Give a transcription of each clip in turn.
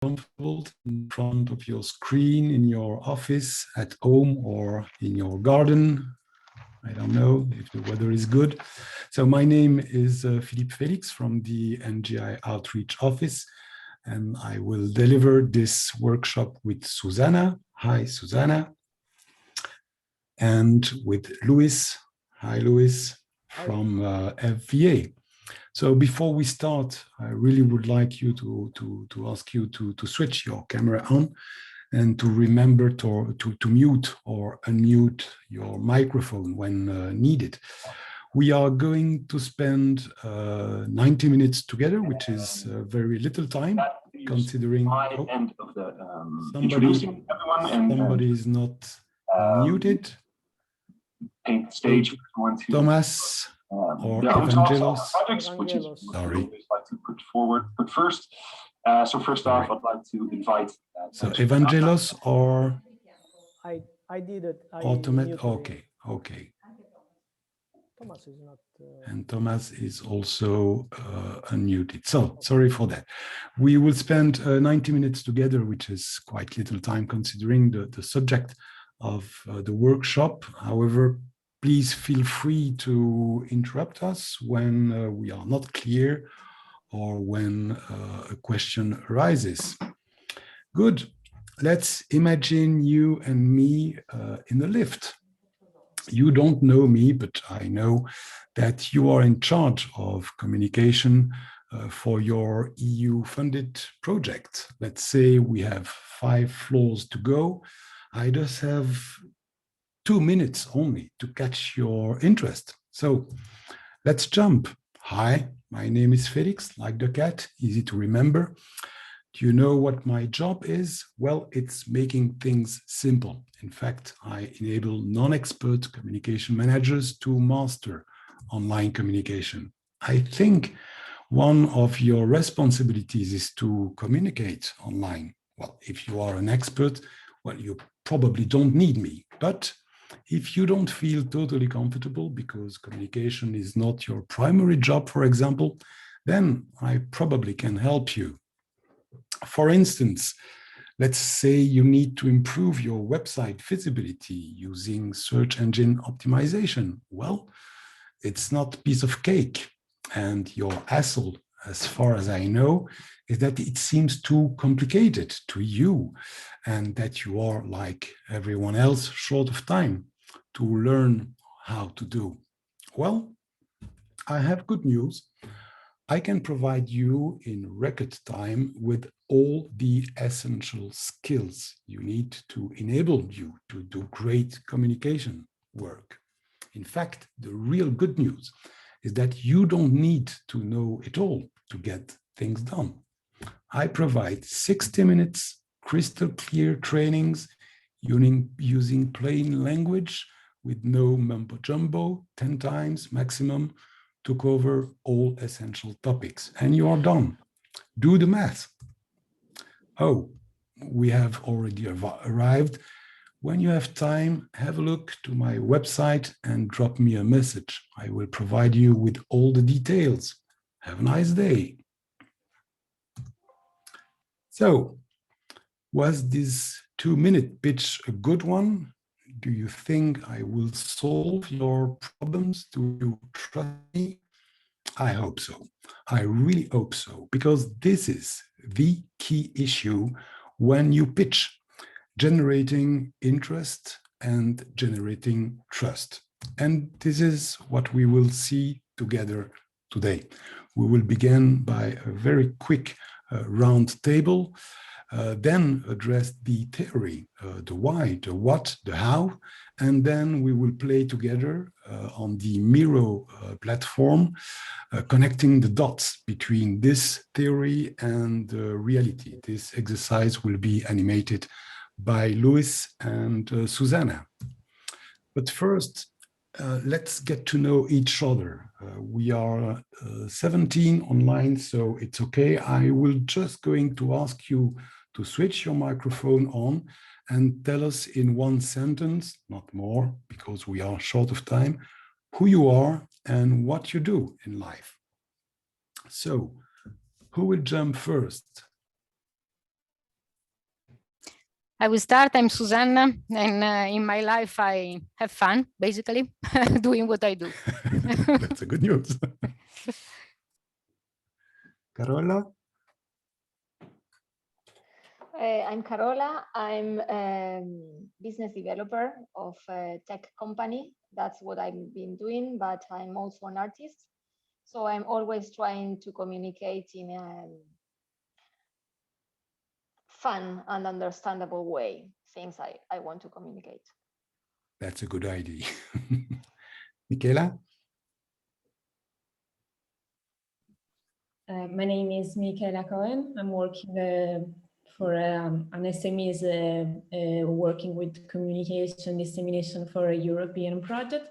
comfortable in front of your screen in your office, at home, or in your garden. I don't know if the weather is good. So my name is Philippe Felix from the NGI Outreach Office, and I will deliver this workshop with Susanna. Hi, Susanna. And with Luis. Hi, Luis, from FVA. So before we start, I really would like you to ask you to switch your camera on and to remember to mute or unmute your microphone when needed. We are going to spend 90 minutes together, which is very little time, considering somebody is not muted. Paint the stage Thomas or Evangelos. Which is what I always like to put forward. But first, off, I'd like to invite. So Evangelos or I did it. Automate. Okay. Thomas is not. And Thomas is also unmuted. So sorry for that. We will spend 90 minutes together, which is quite little time considering the subject of the workshop. However, please feel free to interrupt us when we are not clear or when a question arises. Good. Let's imagine you and me in a lift. You don't know me, but I know that you are in charge of communication for your EU-funded project. Let's say we have 5 floors to go. I just have 2 minutes only to catch your interest. So let's jump. Hi, my name is Felix, like the cat, easy to remember. Do you know what my job is? Well, it's making things simple. In fact, I enable non-expert communication managers to master online communication. I think one of your responsibilities is to communicate online. Well, if you are an expert, well, you probably don't need me. But if you don't feel totally comfortable because communication is not your primary job, for example, then I probably can help you. For instance, let's say you need to improve your website visibility using search engine optimization. Well, it's not a piece of cake. And your hassle, as far as I know, is that it seems too complicated to you and that you are, like everyone else, short of time to learn how to do. Well, I have good news. I can provide you in record time with all the essential skills you need to enable you to do great communication work. In fact, the real good news is that you don't need to know it all to get things done. I provide 60 minutes crystal clear trainings using plain language with no mumbo jumbo, 10 times maximum, to cover all essential topics, and you are done. Do the math. Oh, we have already arrived. When you have time, have a look to my website and drop me a message. I will provide you with all the details. Have a nice day. So, was this 2-minute pitch a good one? Do you think I will solve your problems? Do you trust me? I hope so. I really hope so, because this is the key issue when you pitch, generating interest and generating trust. And this is what we will see together today. We will begin by a very quick round table, then address the theory, the why, the what, the how, and then we will play together on the MIRO platform, connecting the dots between this theory and reality. This exercise will be animated by Luis and Susanna. But first, let's get to know each other. We are 17 online, so it's okay. I will just going to ask you to switch your microphone on and tell us in 1 sentence, not more, because we are short of time, who you are and what you do in life. So, who will jump first? I will start. I'm Susanna, and in my life I have fun, basically, doing what I do. That's a good news. Carola? I'm Carola. I'm a business developer of a tech company. That's what I've been doing, but I'm also an artist. So I'm always trying to communicate in a fun and understandable way, things I want to communicate. That's a good idea. Michela? My name is Michaela Cohen. I'm working for an SME working with communication dissemination for a European project,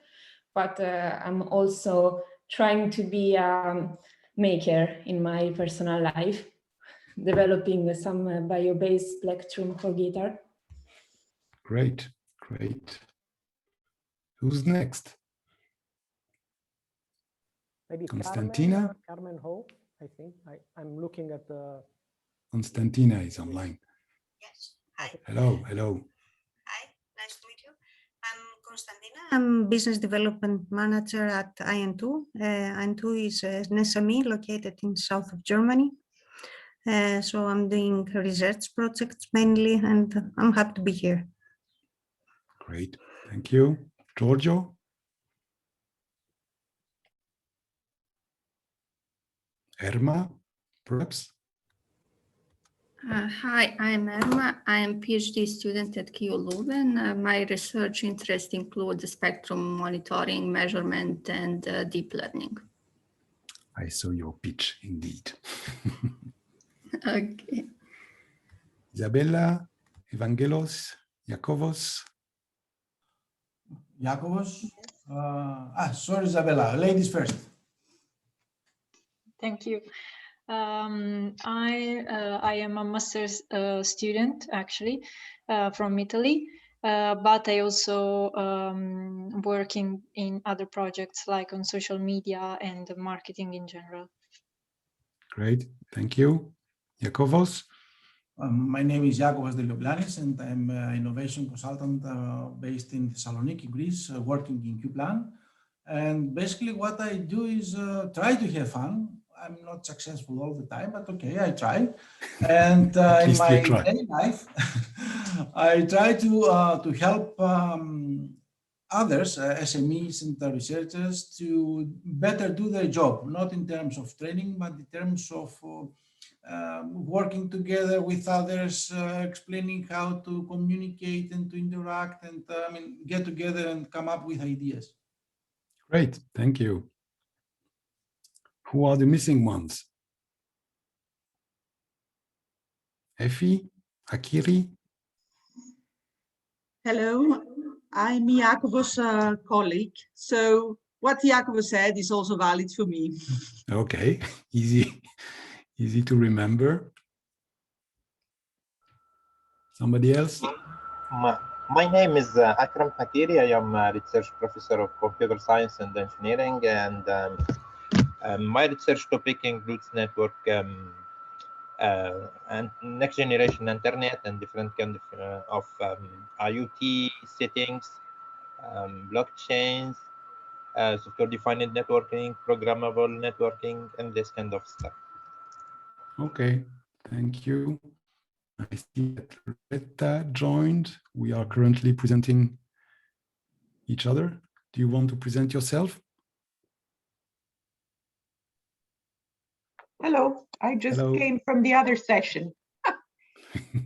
but I'm also trying to be a maker in my personal life, developing some bio-based plectrum for guitar. Great, great. Who's next? Maybe Constantina? Carmen Ho, I think. I'm looking at the... Constantina is online. Yes. Hi. Hello, hello. Hi. Nice to meet you. I'm Constantina. I'm business development manager at IN2. IN2 is an SME located in south of Germany. So I'm doing research projects mainly, and I'm happy to be here. Great, thank you. Giorgio? Erma, perhaps? Hi, I'm Erma. I'm a PhD student at KU Leuven. My research interests include the spectrum monitoring, measurement, and deep learning. I saw your pitch, indeed. Okay. Isabella, Evangelos, Yakovos? Yakovos? Sorry, Isabella. Ladies first. Thank you. I am a master's student, actually, from Italy, but I also work in other projects like on social media and marketing in general. Great, thank you. Yakovos? My name is Yakovos Delioplanis, and I'm an innovation consultant based in Thessaloniki, Greece, working in QPlan. And basically what I do is try to have fun. I'm not successful all the time, but okay, I try. And in my daily life, I try to help others, SMEs and researchers, to better do their job, not in terms of training, but in terms of working together with others, explaining how to communicate and to interact and get together and come up with ideas. Great, thank you. Who are the missing ones? Effie? Akiri? Hello, I'm Jacobus' colleague. So what Jacobus said is also valid for me. Okay, easy to remember. Somebody else? My name is Akram Hakiri. I am a research professor of computer science and engineering, and my research topic includes network and next generation internet and different kind of IoT settings, blockchains, software-defined networking, programmable networking, and this kind of stuff. Okay, thank you. I see that Retta joined. We are currently presenting each other. Do you want to present yourself? Hello, I just came from the other session.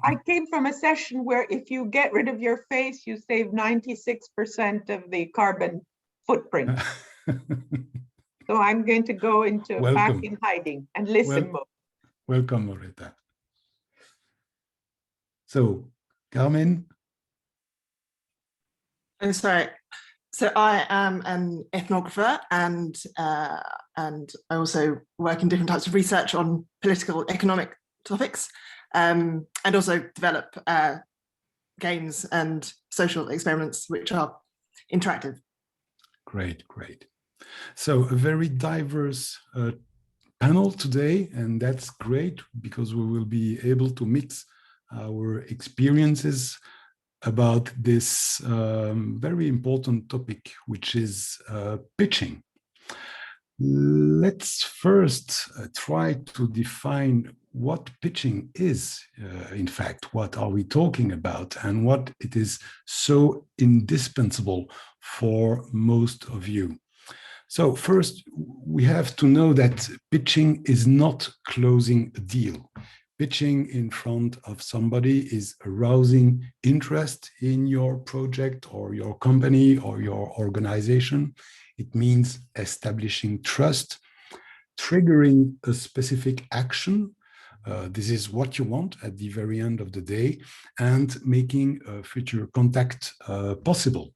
I came from a session where if you get rid of your face, you save 96% of the carbon footprint. So I'm going to go into back in hiding and listen more. Welcome, Retta. So, Carmen? I'm sorry. So I am an ethnographer and I also work in different types of research on political, economic topics, and also develop games and social experiments which are interactive. Great, great. So a very diverse panel today, and that's great because we will be able to mix our experiences about this very important topic, which is pitching. Let's first try to define what pitching is, in fact, what are we talking about, and what it is so indispensable for most of you. So first, we have to know that pitching is not closing a deal. Pitching in front of somebody is arousing interest in your project or your company or your organization. It means establishing trust, triggering a specific action. This is what you want at the very end of the day, and making a future contact possible.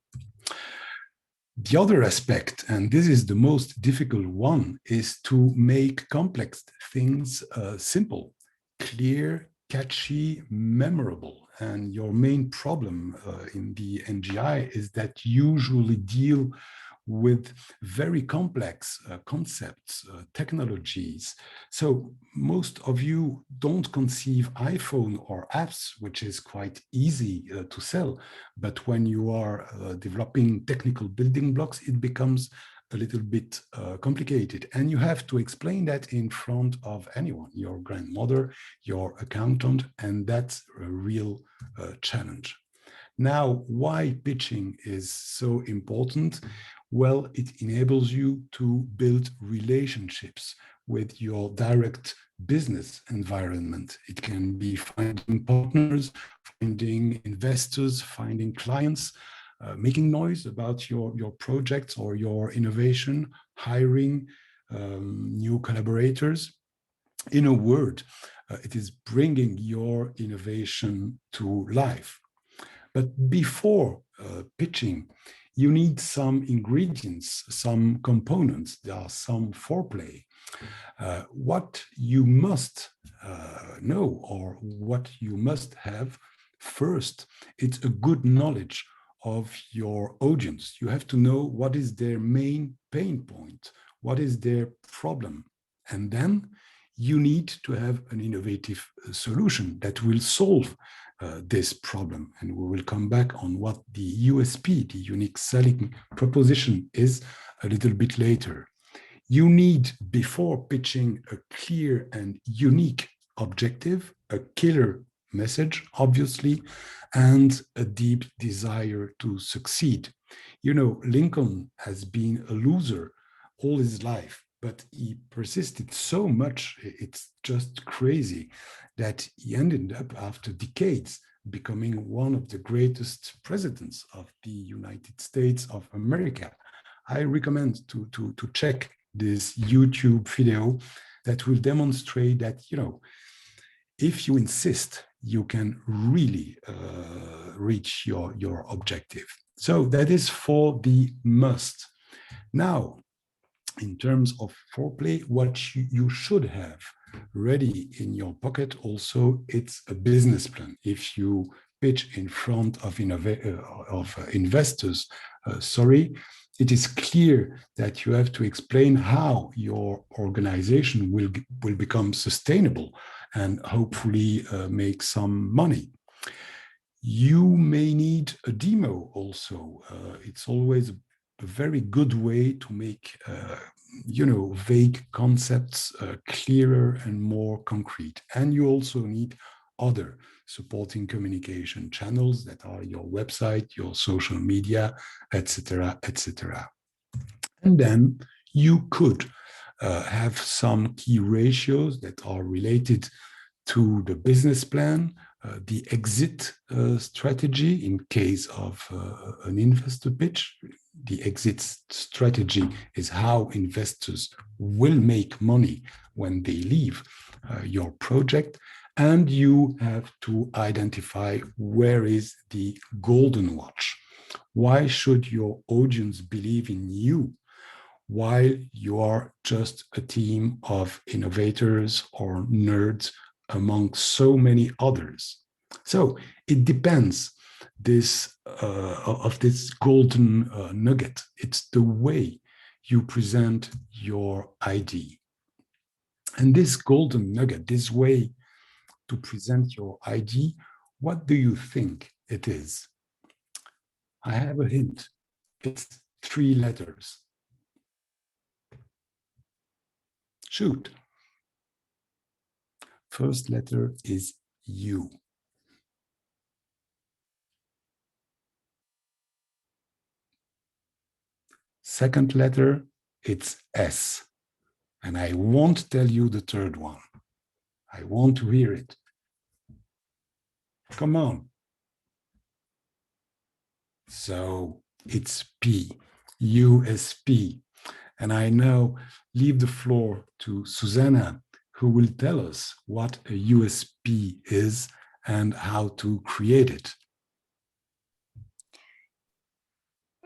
The other aspect, and this is the most difficult one, is to make complex things simple, clear, catchy, memorable. And your main problem in the NGI is that you usually deal with very complex concepts, technologies. So most of you don't conceive iPhone or apps, which is quite easy to sell. But when you are developing technical building blocks, it becomes a little bit complicated. And you have to explain that in front of anyone, your grandmother, your accountant, and that's a real challenge. Now, why pitching is so important? Well, it enables you to build relationships with your direct business environment. It can be finding partners, finding investors, finding clients, making noise about your projects or your innovation, hiring new collaborators. In a word, it is bringing your innovation to life. But before pitching, you need some ingredients, some components. There are some foreplay. What you must know, or what you must have first, it's a good knowledge of your audience. You have to know what is their main pain point, what is their problem. And then you need to have an innovative solution that will solve this problem. And we will come back on what the USP, the unique selling proposition, is a little bit later. You need, before pitching, a clear and unique objective, a killer message, obviously, and a deep desire to succeed. You know, Lincoln has been a loser all his life, but he persisted so much, it's just crazy, that he ended up, after decades, becoming one of the greatest presidents of the United States of America. I recommend to check this YouTube video that will demonstrate that, you know, if you insist, you can really reach your objective. So that is for the must. Now, in terms of foreplay, what you should have ready in your pocket also, it's a business plan. If you pitch in front of investors, it is clear that you have to explain how your organization will become sustainable and hopefully make some money. You may need a demo also. It's always a very good way to make vague concepts clearer and more concrete. And you also need other supporting communication channels that are your website, your social media, etc., etc. And then you could have some key ratios that are related to the business plan, the exit strategy in case of an investor pitch. The exit strategy is how investors will make money when they leave your project. And you have to identify where is the golden watch. Why should your audience believe in you while you are just a team of innovators or nerds among so many others? So it depends of this golden nugget. It's the way you present your idea. And this golden nugget, this way to present your idea, what do you think it is? I have a hint. It's 3 letters. Shoot. First letter is U. Second letter, it's S. And I won't tell you the third one. I want to hear it. Come on. So it's P, USP. And I now leave the floor to Susanna, who will tell us what a USP is and how to create it.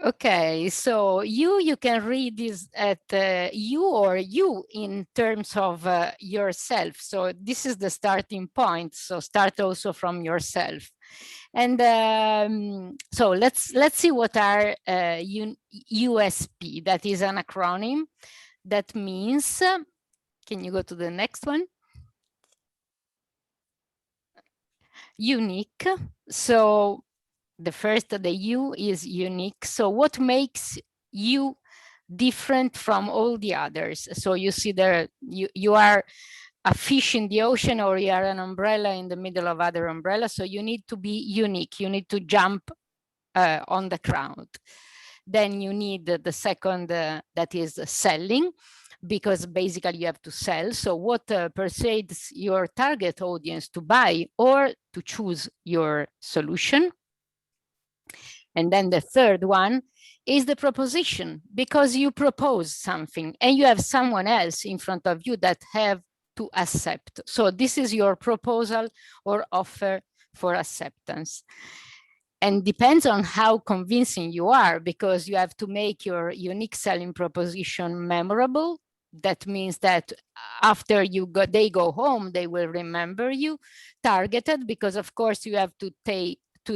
Okay, so you can read this at you or you in terms of yourself. So this is the starting point. So start also from yourself. And so let's see what are USP. That is an acronym. That means, can you go to the next one? Unique. So the first, the U is unique. So what makes you different from all the others? So you see there, you are a fish in the ocean, or you are an umbrella in the middle of other umbrellas. So you need to be unique. You need to jump on the crowd. Then you need the second, that is selling, because basically you have to sell. So what persuades your target audience to buy or to choose your solution? And then the third one is the proposition, because you propose something and you have someone else in front of you that have to accept. So this is your proposal or offer for acceptance. And depends on how convincing you are, because you have to make your unique selling proposition memorable. That means that after they go home, they will remember you. Targeted, because of course you have to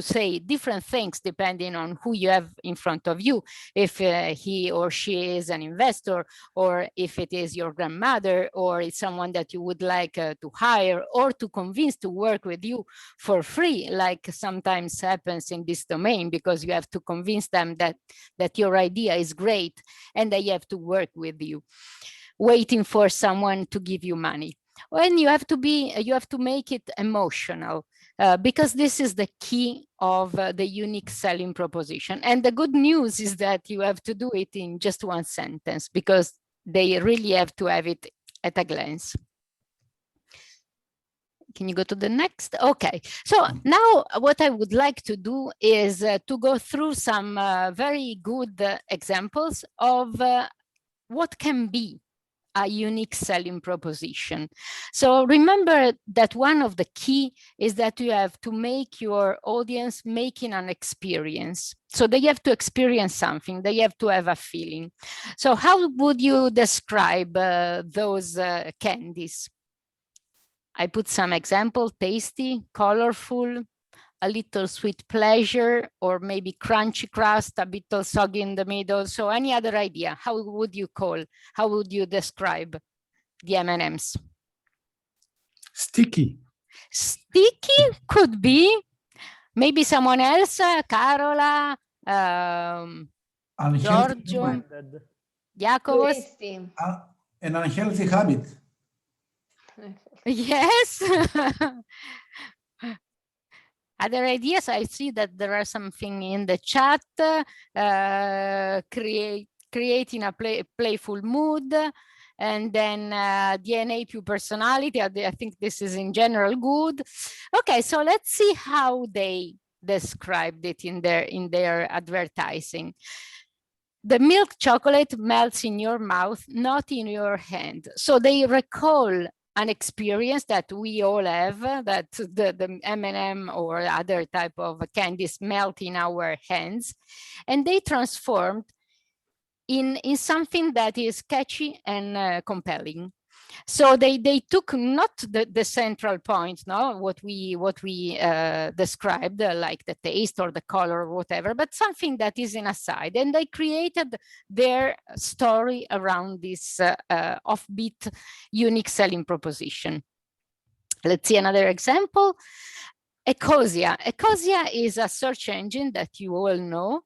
say different things depending on who you have in front of you. If he or she is an investor, or if it is your grandmother, or it's someone that you would like to hire or to convince to work with you for free, like sometimes happens in this domain, because you have to convince them that your idea is great and they have to work with you, waiting for someone to give you money. When you have to make it emotional, because this is the key of the unique selling proposition. And the good news is that you have to do it in just one sentence, because they really have to have it at a glance. Can you go to the next? Okay, so now what I would like to do is to go through some very good examples of what can be a unique selling proposition. So remember that one of the key is that you have to make your audience making an experience. So they have to experience something, they have to have a feeling. So how would you describe those candies? I put some example: tasty, colorful, a little sweet pleasure, or maybe crunchy crust, a bit soggy in the middle. So any other idea? How would you describe the M&Ms? Sticky. Sticky could be. Maybe someone else, Carola, Giorgio, Jacobos. An unhealthy habit. Yes. Other ideas? I see that there are something in the chat. Creating a playful mood, and then DNA più personality. I think this is in general good. Okay, so let's see how they described it in their advertising. The milk chocolate melts in your mouth, not in your hand. So they recall an experience that we all have, that the M&M or other type of candies melt in our hands, and they transformed in something that is catchy and compelling. So they took not the central point, no, what we described, like the taste or the color or whatever, but something that is in a side, and they created their story around this offbeat, unique selling proposition. Let's see another example. Ecosia. Ecosia is a search engine that you all know,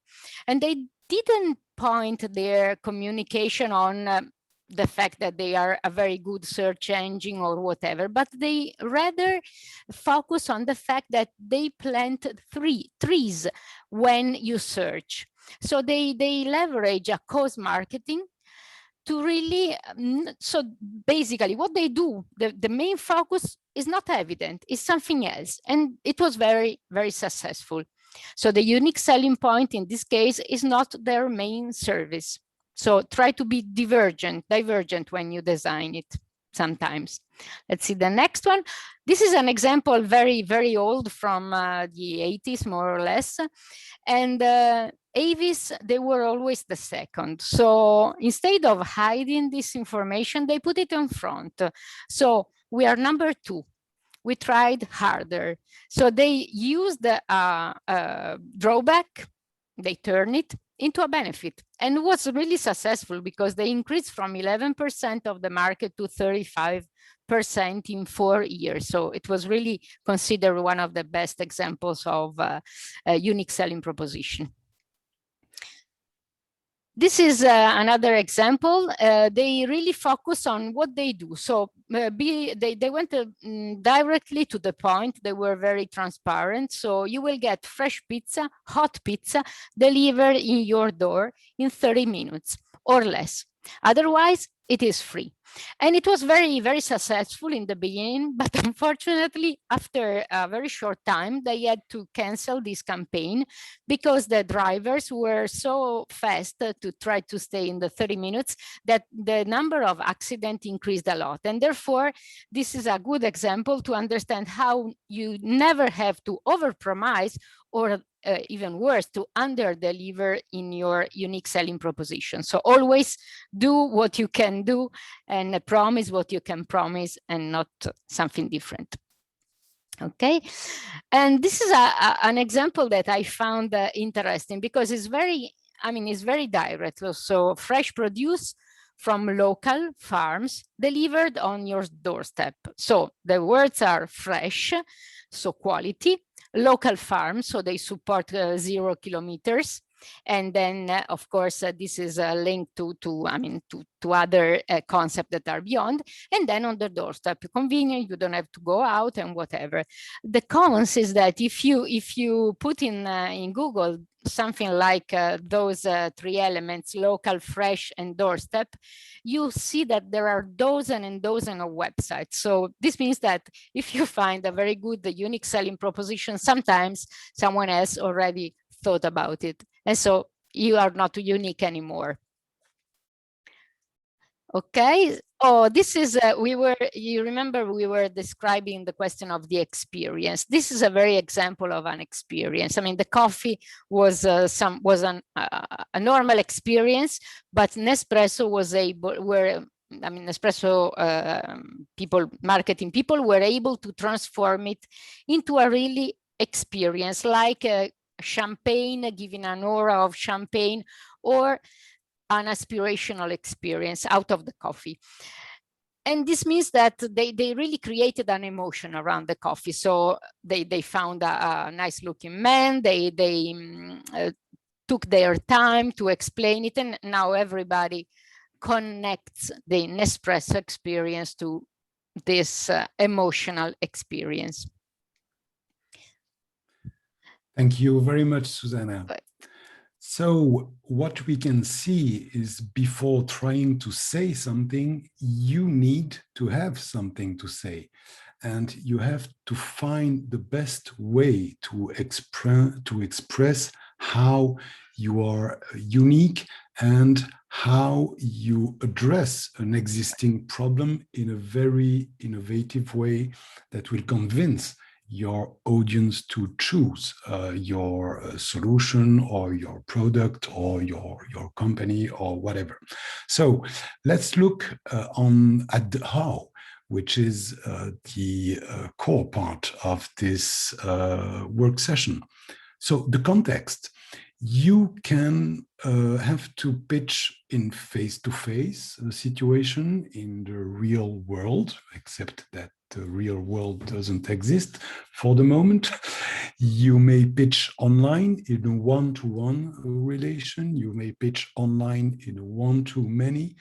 and they didn't point their communication on the fact that they are a very good search engine or whatever, but they rather focus on the fact that they plant trees when you search. So they leverage a cause marketing to really, so basically what they do, the main focus is not evident, it's something else. And it was very, very successful. So the unique selling point in this case is not their main service. So try to be divergent when you design it sometimes. Let's see the next one. This is an example very, very old from the 80s, more or less. And Avis, they were always the second. So instead of hiding this information, they put it in front. So we are number 2. We tried harder. So they used the drawback, they turn it into a benefit. And it was really successful because they increased from 11% of the market to 35% in 4 years. So it was really considered one of the best examples of a unique selling proposition. This is another example. They really focus on what they do. So they went directly to the point. They were very transparent. So you will get fresh pizza, hot pizza, delivered in your door in 30 minutes or less. Otherwise, it is free. And it was very, very successful in the beginning, but unfortunately, after a very short time, they had to cancel this campaign because the drivers were so fast to try to stay in the 30 minutes that the number of accidents increased a lot. And therefore, this is a good example to understand how you never have to overpromise or even worse, to under-deliver in your unique selling proposition. So always do what you can do and promise what you can promise and not something different. Okay, and this is an example that I found interesting because it's very, it's very direct. So fresh produce from local farms delivered on your doorstep. So the words are fresh, so quality, local farms, so they support 0 kilometers. And then, of course, this is a link to other concepts that are beyond. And then on the doorstep, convenient, you don't have to go out and whatever. The cons is that if you put in Google something like those 3 elements, local, fresh, and doorstep, you see that there are dozens and dozens of websites. So this means that if you find a very good unique selling proposition, sometimes someone else already thought about it. And so you are not unique anymore. Okay. Oh, this is, you remember we were describing the question of the experience. This is a very example of an experience. The coffee was a normal experience, but Nespresso was Nespresso marketing people were able to transform it into a really experience, like champagne, giving an aura of champagne, or an aspirational experience out of the coffee. And this means that they really created an emotion around the coffee. So they found a nice looking man, they took their time to explain it, and now everybody connects the Nespresso experience to this emotional experience. Thank you very much, Susanna. So what we can see is before trying to say something, you need to have something to say. And you have to find the best way to express how you are unique and how you address an existing problem in a very innovative way that will convince your audience to choose your solution or your product or your company or whatever. So let's look at the how, which is the core part of this work session. So the context You can have to pitch in face-to-face situation in the real world, except that the real world doesn't exist for the moment. You may pitch online in a one-to-one relation. You may pitch online in a one-to-many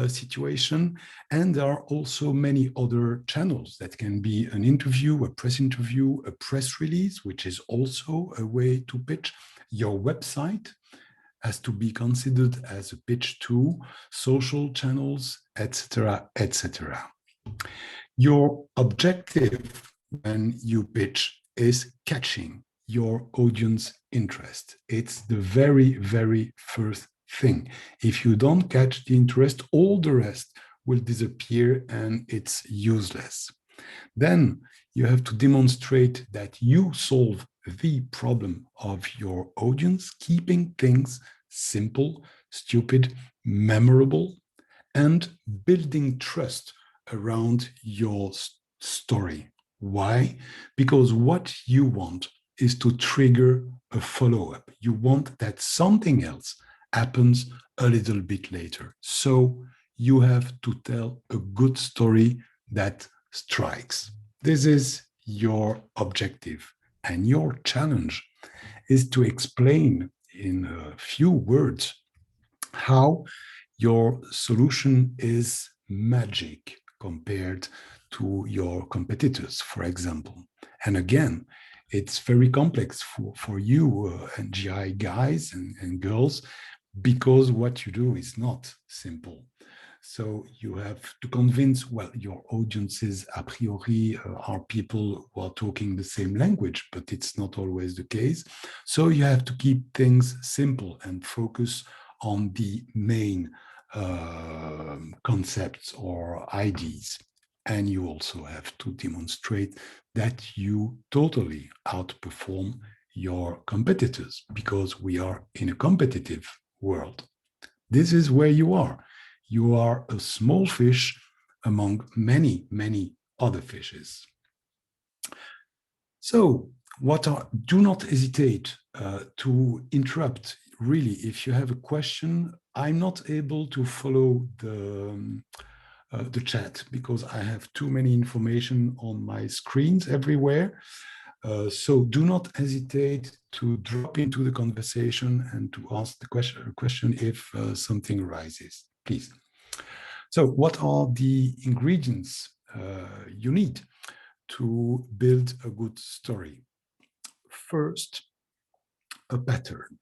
situation. And there are also many other channels that can be an interview, a press release, which is also a way to pitch. Your website has to be considered as a pitch too, social channels, etc., etc. Your objective when you pitch is catching your audience interest. It's the very, very first thing. If you don't catch the interest, all the rest will disappear and it's useless. Then you have to demonstrate that you solve the problem of your audience, keeping things simple, stupid, memorable, and building trust around your story. Why? Because what you want is to trigger a follow-up. You want that something else happens a little bit later. So you have to tell a good story that strikes. This is your objective. And your challenge is to explain in a few words how your solution is magic compared to your competitors, for example. And again, it's very complex for you NGI guys and girls, because what you do is not simple. So you have to convince, well, your audiences a priori are people who are talking the same language, but it's not always the case. So you have to keep things simple and focus on the main concepts or ideas. And you also have to demonstrate that you totally outperform your competitors, because we are in a competitive world. This is where you are. You are a small fish among many, many other fishes. So do not hesitate to interrupt. Really, if you have a question, I'm not able to follow the chat because I have too many information on my screens everywhere. So do not hesitate to drop into the conversation and to ask the question if something arises, please. So what are the ingredients you need to build a good story? First, a pattern.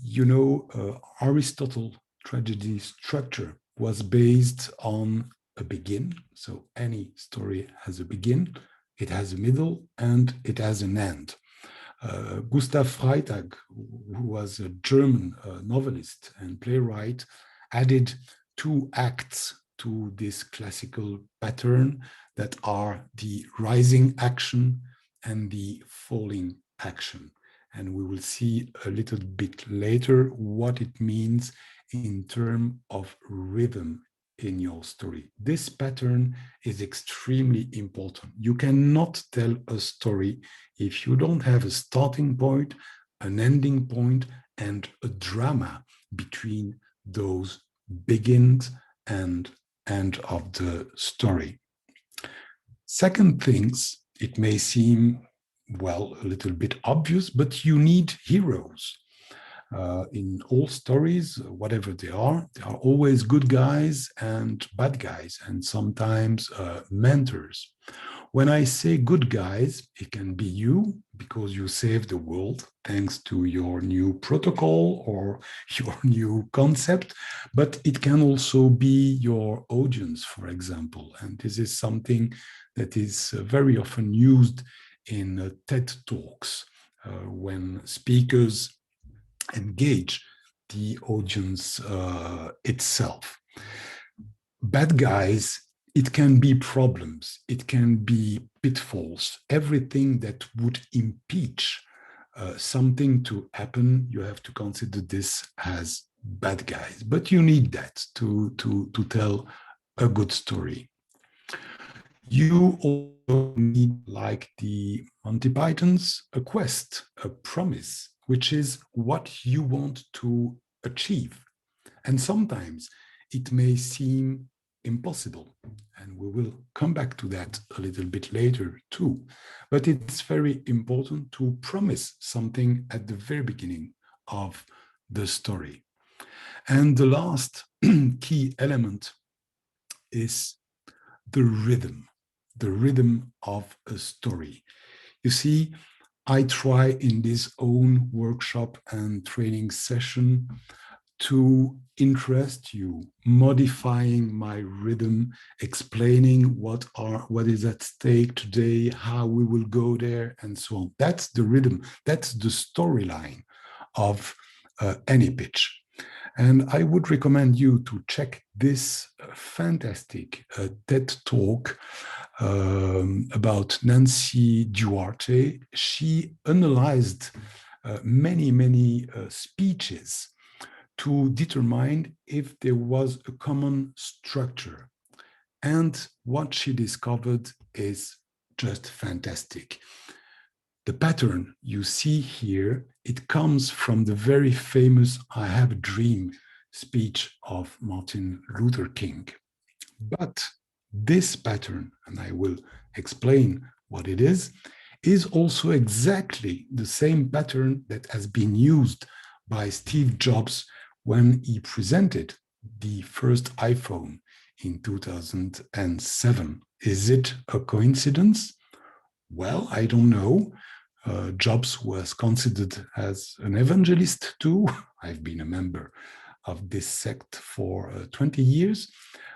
You know, Aristotle's tragedy structure was based on a begin. So any story has a begin, it has a middle, and it has an end. Gustav Freytag, who was a German novelist and playwright, added 2 acts to this classical pattern that are the rising action and the falling action. And we will see a little bit later what it means in terms of rhythm in your story. This pattern is extremely important. You cannot tell a story if you don't have a starting point, an ending point, and a drama between those begins and end of the story. Second things, it may seem, well, a little bit obvious, but you need heroes. In all stories, whatever they are always good guys and bad guys, and sometimes mentors. When I say good guys, it can be you, because you saved the world thanks to your new protocol or your new concept, but it can also be your audience, for example. And this is something that is very often used in TED Talks when speakers engage the audience itself. Bad guys, it can be problems, it can be pitfalls, everything that would impeach something to happen. You have to consider this as bad guys, but you need that to tell a good story. You also need, like the Monty Pythons, a quest, a promise, which is what you want to achieve. And sometimes it may seem impossible, and we will come back to that a little bit later too. But it's very important to promise something at the very beginning of the story. And the last key element is the rhythm of a story. You see, I try in this own workshop and training session to interest you, modifying my rhythm, explaining what is at stake today, how we will go there, and so on. That's the rhythm, that's the storyline of any pitch. And I would recommend you to check this fantastic TED Talk about Nancy Duarte. She analyzed many speeches to determine if there was a common structure. And what she discovered is just fantastic. The pattern you see here, it comes from the very famous I Have a Dream speech of Martin Luther King. But this pattern, and I will explain what it is also exactly the same pattern that has been used by Steve Jobs when he presented the first iPhone in 2007. Is it a coincidence? Well, I don't know. Jobs was considered as an evangelist too. I've been a member of this sect for 20 years,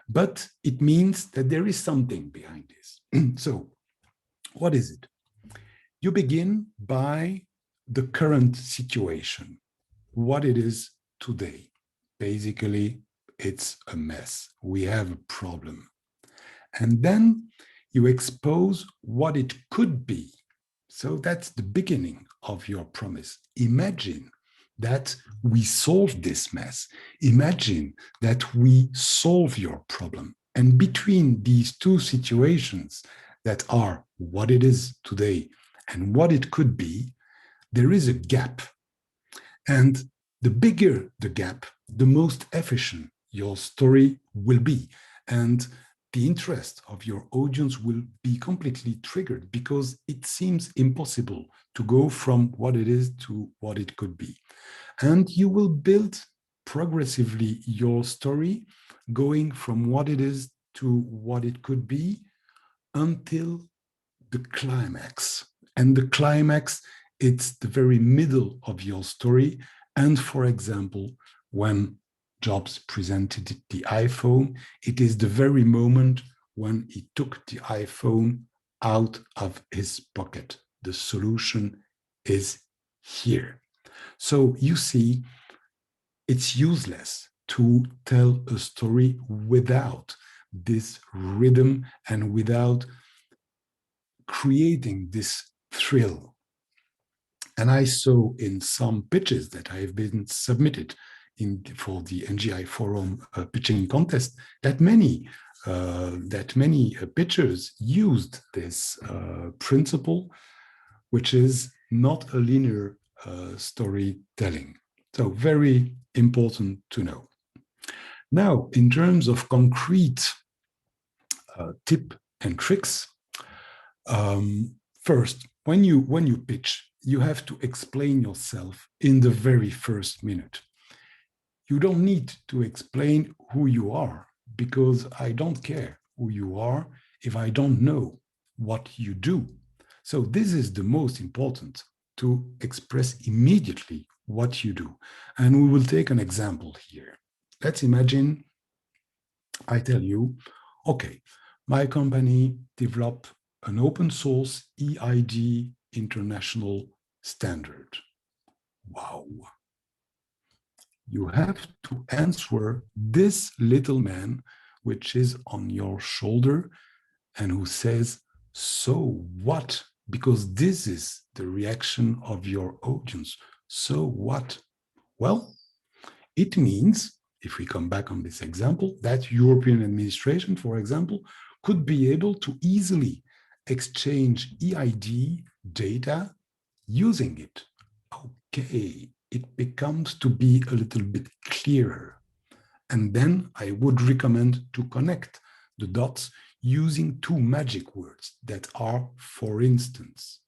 but it means that there is something behind this. So, what is it? You begin by the current situation, what it is today. Basically, it's a mess. We have a problem. And then you expose what it could be. So that's the beginning of your promise. Imagine that we solve this mess. Imagine that we solve your problem. And between these two situations that are what it is today and what it could be, there is a gap. And the bigger the gap, the most efficient your story will be. And the interest of your audience will be completely triggered because it seems impossible to go from what it is to what it could be. And you will build progressively your story, going from what it is to what it could be until the climax. And the climax, it's the very middle of your story. And for example, when Jobs presented the iPhone, it is the very moment when he took the iPhone out of his pocket. The solution is here. So you see, it's useless to tell a story without this rhythm and without creating this thrill. And I saw in some pitches that have been submitted for the NGI Forum pitching contest that many pitchers used this principle, which is not a linear storytelling. So very important to know. Now, in terms of concrete tip and tricks, first, when you pitch, you have to explain yourself in the very first minute. You don't need to explain who you are, because I don't care who you are if I don't know what you do. So this is the most important, to express immediately what you do. And we will take an example here. Let's imagine I tell you, okay, my company developed an open source EID international standard. Wow. You have to answer this little man, which is on your shoulder and who says, so what? Because this is the reaction of your audience. So what? Well, it means, if we come back on this example, that European administration, for example, could be able to easily exchange EID data using it. okay, it becomes to be a little bit clearer. And then I would recommend to connect the dots using two magic words that are for instance.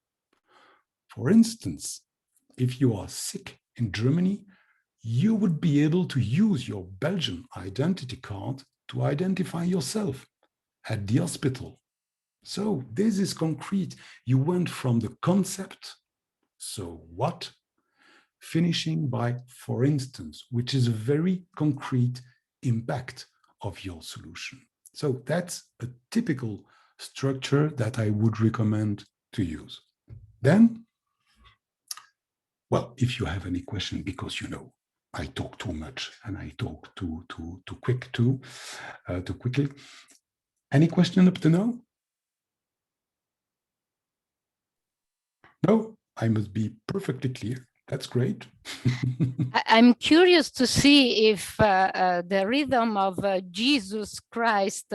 For instance, if you are sick in Germany, you would be able to use your Belgian identity card to identify yourself at the hospital. So this is concrete. You went from the concept, so what, finishing by for instance, which is a very concrete impact of your solution. So that's a typical structure that I would recommend to use. Then, well, if you have any question, because you know I talk too much and I talk too quickly. Any question up to now? No, I must be perfectly clear. That's great. I'm curious to see if the rhythm of Jesus Christ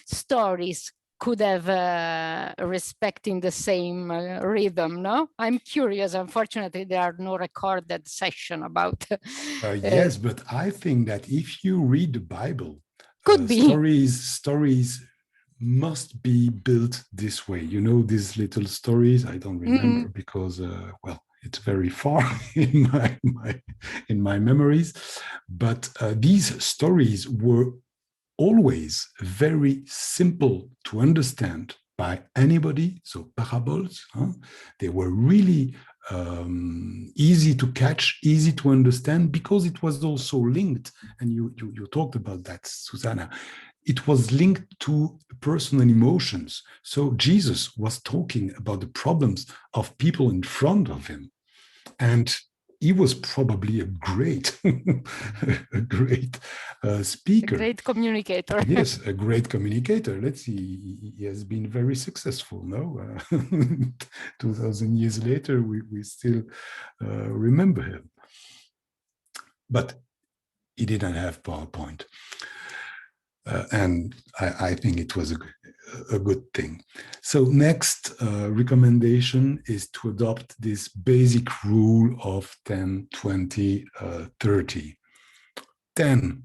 stories could have respecting the same rhythm, no? I'm curious. Unfortunately, there are no recorded session about. Yes, but I think that if you read the Bible, could be stories must be built this way. You know, these little stories, I don't remember because, well, it's very far in my memories. But these stories were always very simple to understand by anybody. So parables, they were really easy to catch, easy to understand, because it was also linked, and you talked about that, Susanna, it was linked to personal emotions. So Jesus was talking about the problems of people in front of him. And he was probably a great speaker. A great communicator. Yes, a great communicator. Let's see, he has been very successful, no? 2000 years later, we still remember him. But he didn't have PowerPoint. And I think it was a good thing. So next recommendation is to adopt this basic rule of 10, 20, 30. 10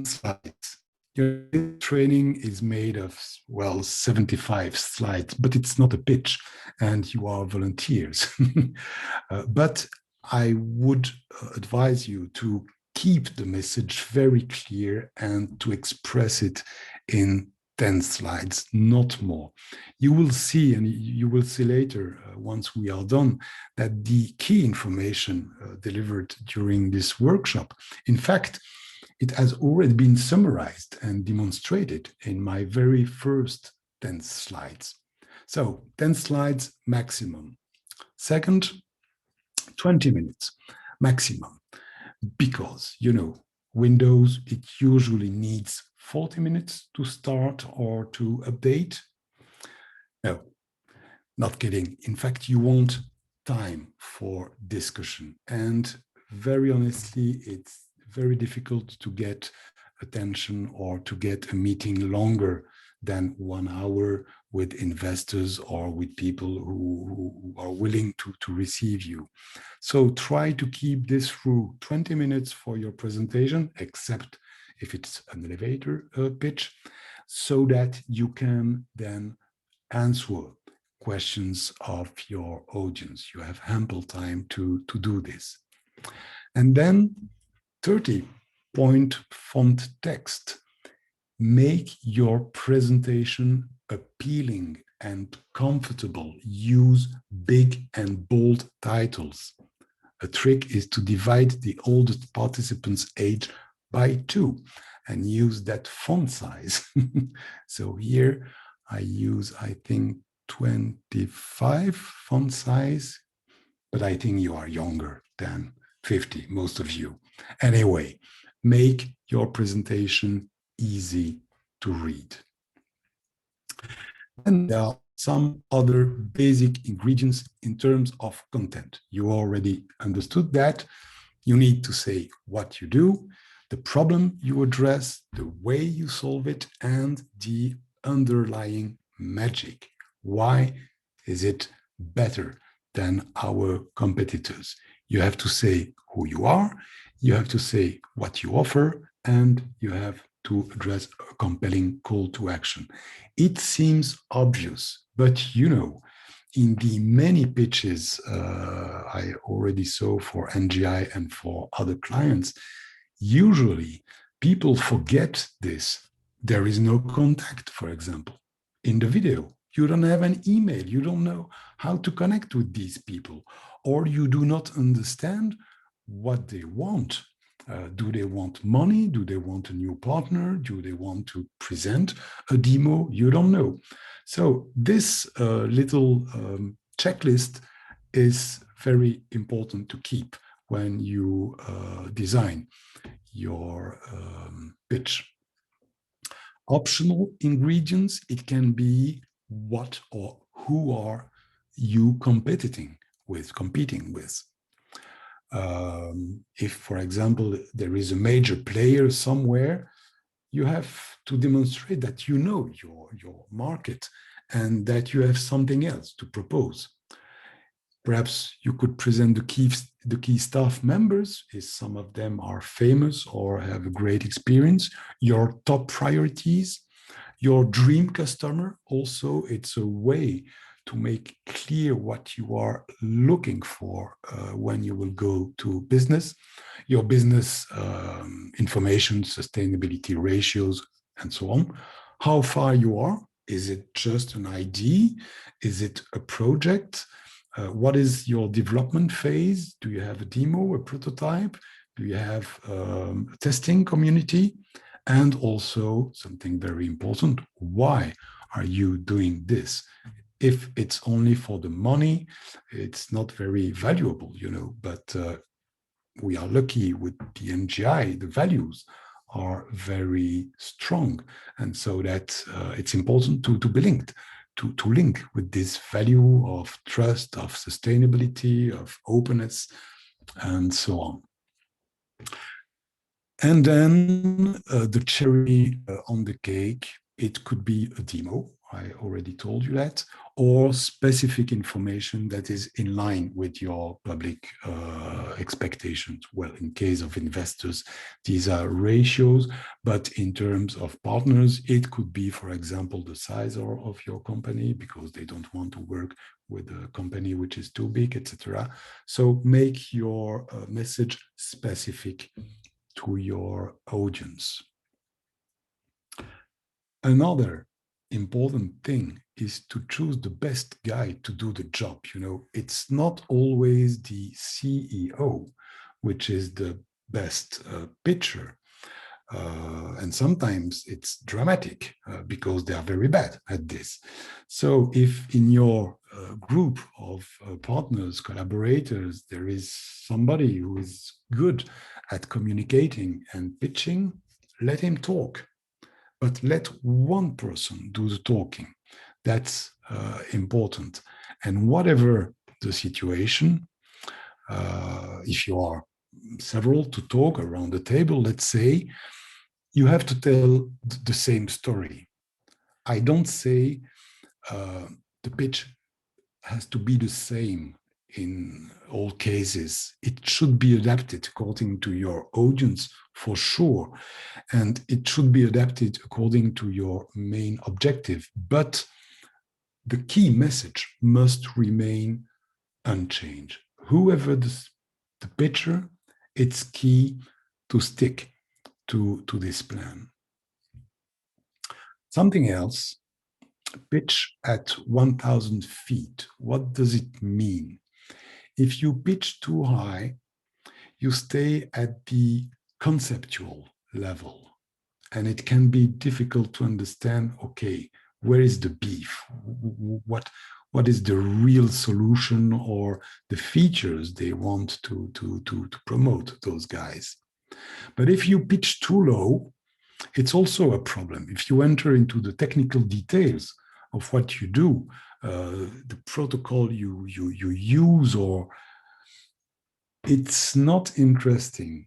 slides. Your training is made of, well, 75 slides, but it's not a pitch, and you are volunteers. But I would advise you to keep the message very clear and to express it in 10 slides, not more. You will see, and you will see later, once we are done, that the key information delivered during this workshop, in fact, it has already been summarized and demonstrated in my very first 10 slides. So 10 slides maximum. Second, 20 minutes maximum. Because, you know, Windows, it usually needs 40 minutes to start or to update. No, not kidding. In fact, you want time for discussion. And very honestly, it's very difficult to get attention or to get a meeting longer than 1 hour with investors or with people who are willing to receive you. So try to keep this through 20 minutes for your presentation, except if it's an elevator pitch, so that you can then answer questions of your audience. You have ample time to do this. And then 30-point font text. Make your presentation appealing and comfortable. Use big and bold titles. A trick is to divide the oldest participant's age by 2 and use that font size. So here I use, I think, 25 font size, but I think you are younger than 50, most of you. Anyway, make your presentation easy to read. And there are some other basic ingredients in terms of content. You already understood that. You need to say what you do, the problem you address, the way you solve it, and the underlying magic. Why is it better than our competitors. You have to say who you are, you have to say what you offer, and you have to address a compelling call to action. It seems obvious, but you know, in the many pitches I already saw for NGI and for other clients, usually people forget this. There is no contact, for example, in the video. You don't have an email. You don't know how to connect with these people, or you do not understand what they want. Do they want money? Do they want a new partner? Do they want to present a demo? You don't know. So this little checklist is very important to keep when you design your pitch. Optional ingredients, it can be what or who are you competing with. If, for example, there is a major player somewhere, you have to demonstrate that you know your market and that you have something else to propose. Perhaps you could present the key staff members, if some of them are famous or have a great experience, your top priorities, your dream customer. Also, it's a way to make clear what you are looking for when you will go to business, your business information, sustainability ratios, and so on. How far you are? Is it just an idea? Is it a project? What is your development phase? Do you have a demo, a prototype? Do you have a testing community? And also something very important, why are you doing this? If it's only for the money, it's not very valuable, you know, but we are lucky with the NGI, the values are very strong. And so that it's important to be linked, to link with this value of trust, of sustainability, of openness, and so on. And then the cherry on the cake, it could be a demo, I already told you that, or specific information that is in line with your public expectations. Well, in case of investors, these are ratios, but in terms of partners, it could be, for example, the size of your company, because they don't want to work with a company which is too big, etc. So make your message specific to your audience. Another important thing is to choose the best guy to do the job. You know, it's not always the CEO, which is the best pitcher. And sometimes it's dramatic because they are very bad at this. So if in your group of partners, collaborators, there is somebody who is good at communicating and pitching, let him talk. But let one person do the talking. That's important. And whatever the situation, if you are several to talk around the table, let's say, you have to tell the same story. I don't say the pitch has to be the same in all cases. It should be adapted according to your audience for sure. And it should be adapted according to your main objective. But the key message must remain unchanged. Whoever the pitcher, it's key to stick to this plan. Something else, pitch at 1,000 feet. What does it mean? If you pitch too high, you stay at the conceptual level, and it can be difficult to understand, okay, where is the beef? What is the real solution or the features they want to promote, those guys? But if you pitch too low, it's also a problem. If you enter into the technical details of what you do, the protocol you use, or it's not interesting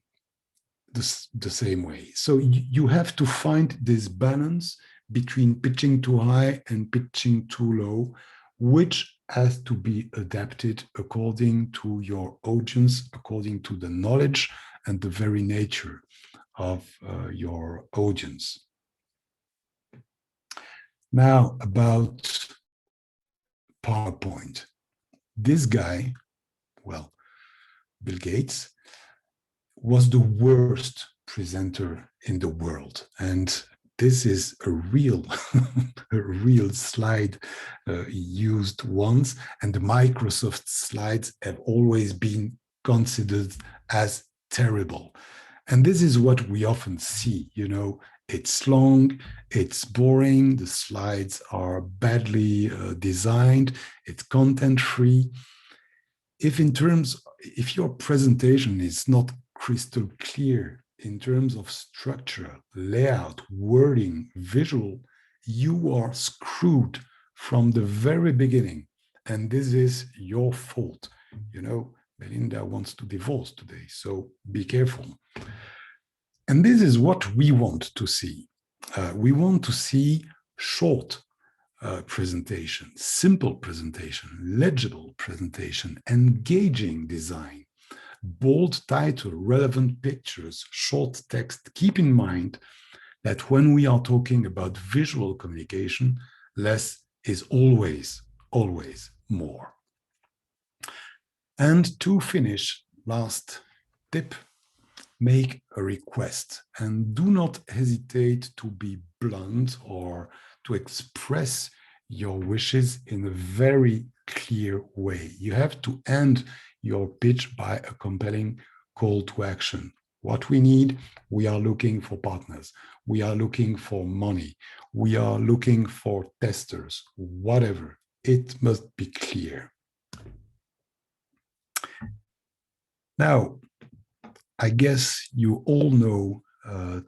the same way. So you have to find this balance between pitching too high and pitching too low, which has to be adapted according to your audience, according to the knowledge and the very nature of your audience. Now, about PowerPoint. This guy, well, Bill Gates, was the worst presenter in the world. And this is a real, a real slide used once, and the Microsoft slides have always been considered as terrible. And this is what we often see, you know, it's long, it's boring, the slides are badly designed, it's content-free. If your presentation is not crystal clear in terms of structure, layout, wording, visual, you are screwed from the very beginning. And this is your fault. You know, Belinda wants to divorce today, so be careful. And this is what we want to see. We want to see short presentation, simple presentation, legible presentation, engaging design, bold title, relevant pictures, short text. Keep in mind that when we are talking about visual communication, less is always, always more. And to finish, last tip, make a request and do not hesitate to be blunt or to express your wishes in a very clear way. You have to end your pitch by a compelling call to action. What we need, we are looking for partners. We are looking for money. We are looking for testers, whatever. It must be clear. Now, I guess you all know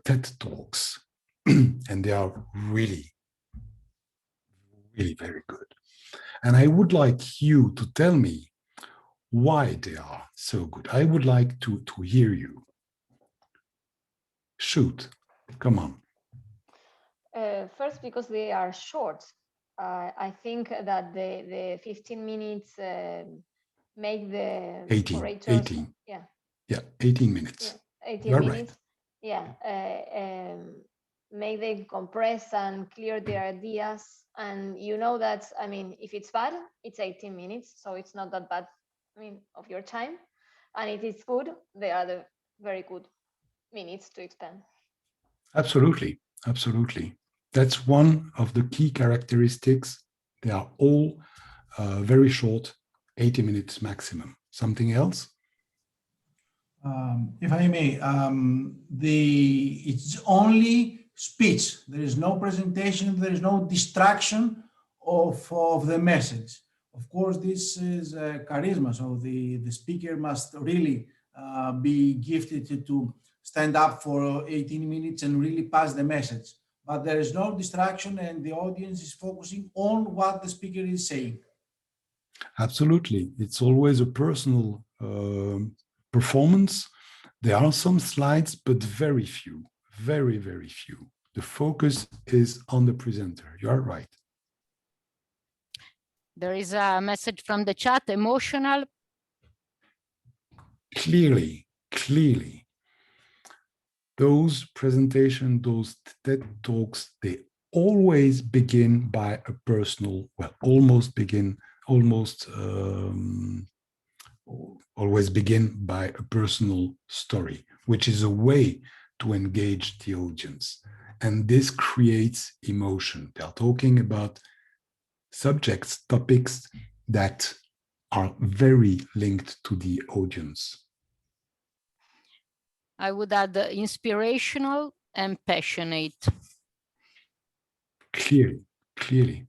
TED Talks, and they are really, really very good. And I would like you to tell me why they are so good. I would like to hear you. Shoot, come on. First, because they are short. I think that the 15 minutes make the 18, orators, 18. Yeah. Yeah, 18 minutes. Yeah, 18 You're minutes. right. Yeah. Make them compress and clear their ideas. And you know that, I mean, if it's bad, it's 18 minutes. So it's not that bad, I mean, of your time. And if it's good, they are the very good minutes to expand. Absolutely, absolutely. That's one of the key characteristics. They are all very short, 80 minutes maximum. Something else? If I may, it's only speech. There is no presentation. There is no distraction of the message. Of course, this is charisma. So the speaker must really be gifted to stand up for 18 minutes and really pass the message. But there is no distraction and the audience is focusing on what the speaker is saying. Absolutely. It's always a personal performance. There are some slides, but very few, very, very few. The focus is on the presenter. You are right. There is a message from the chat, emotional. Clearly, clearly. Those presentations, those TED Talks, they always begin by a personal, well, always begin by a personal story, which is a way to engage the audience. And this creates emotion. They are talking about subjects, topics that are very linked to the audience. I would add inspirational and passionate. Clearly, clearly.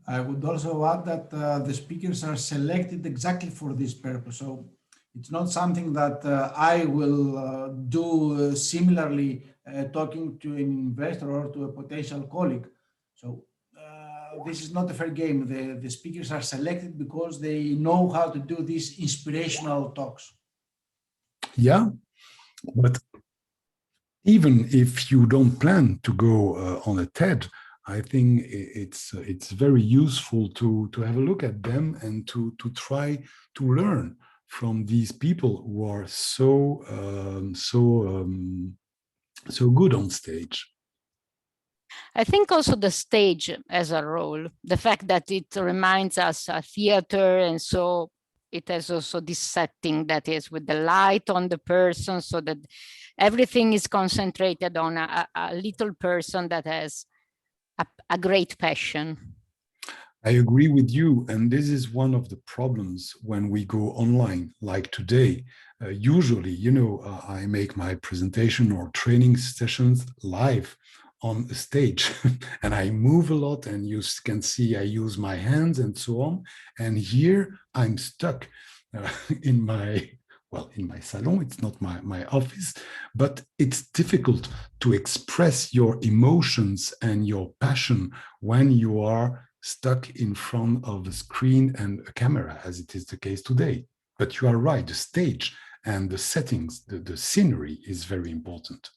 I would also add that the speakers are selected exactly for this purpose. So it's not something that I will do similarly talking to an investor or to a potential colleague. So this is not a fair game. The speakers are selected because they know how to do these inspirational talks. Yeah, but even if you don't plan to go on a TED, I think it's very useful to have a look at them and to try to learn from these people who are so good on stage. I think also the stage has a role. The fact that it reminds us a theater, and so it has also this setting that is with the light on the person, so that everything is concentrated on a little person that has a great passion. I agree with you. And this is one of the problems when we go online, like today. Usually, you know, I make my presentation or training sessions live on a stage and I move a lot, and you can see I use my hands and so on. And here I'm stuck in my salon. It's not my office, but it's difficult to express your emotions and your passion when you are stuck in front of a screen and a camera, as it is the case today. But you are right, the stage and the settings, the scenery is very important.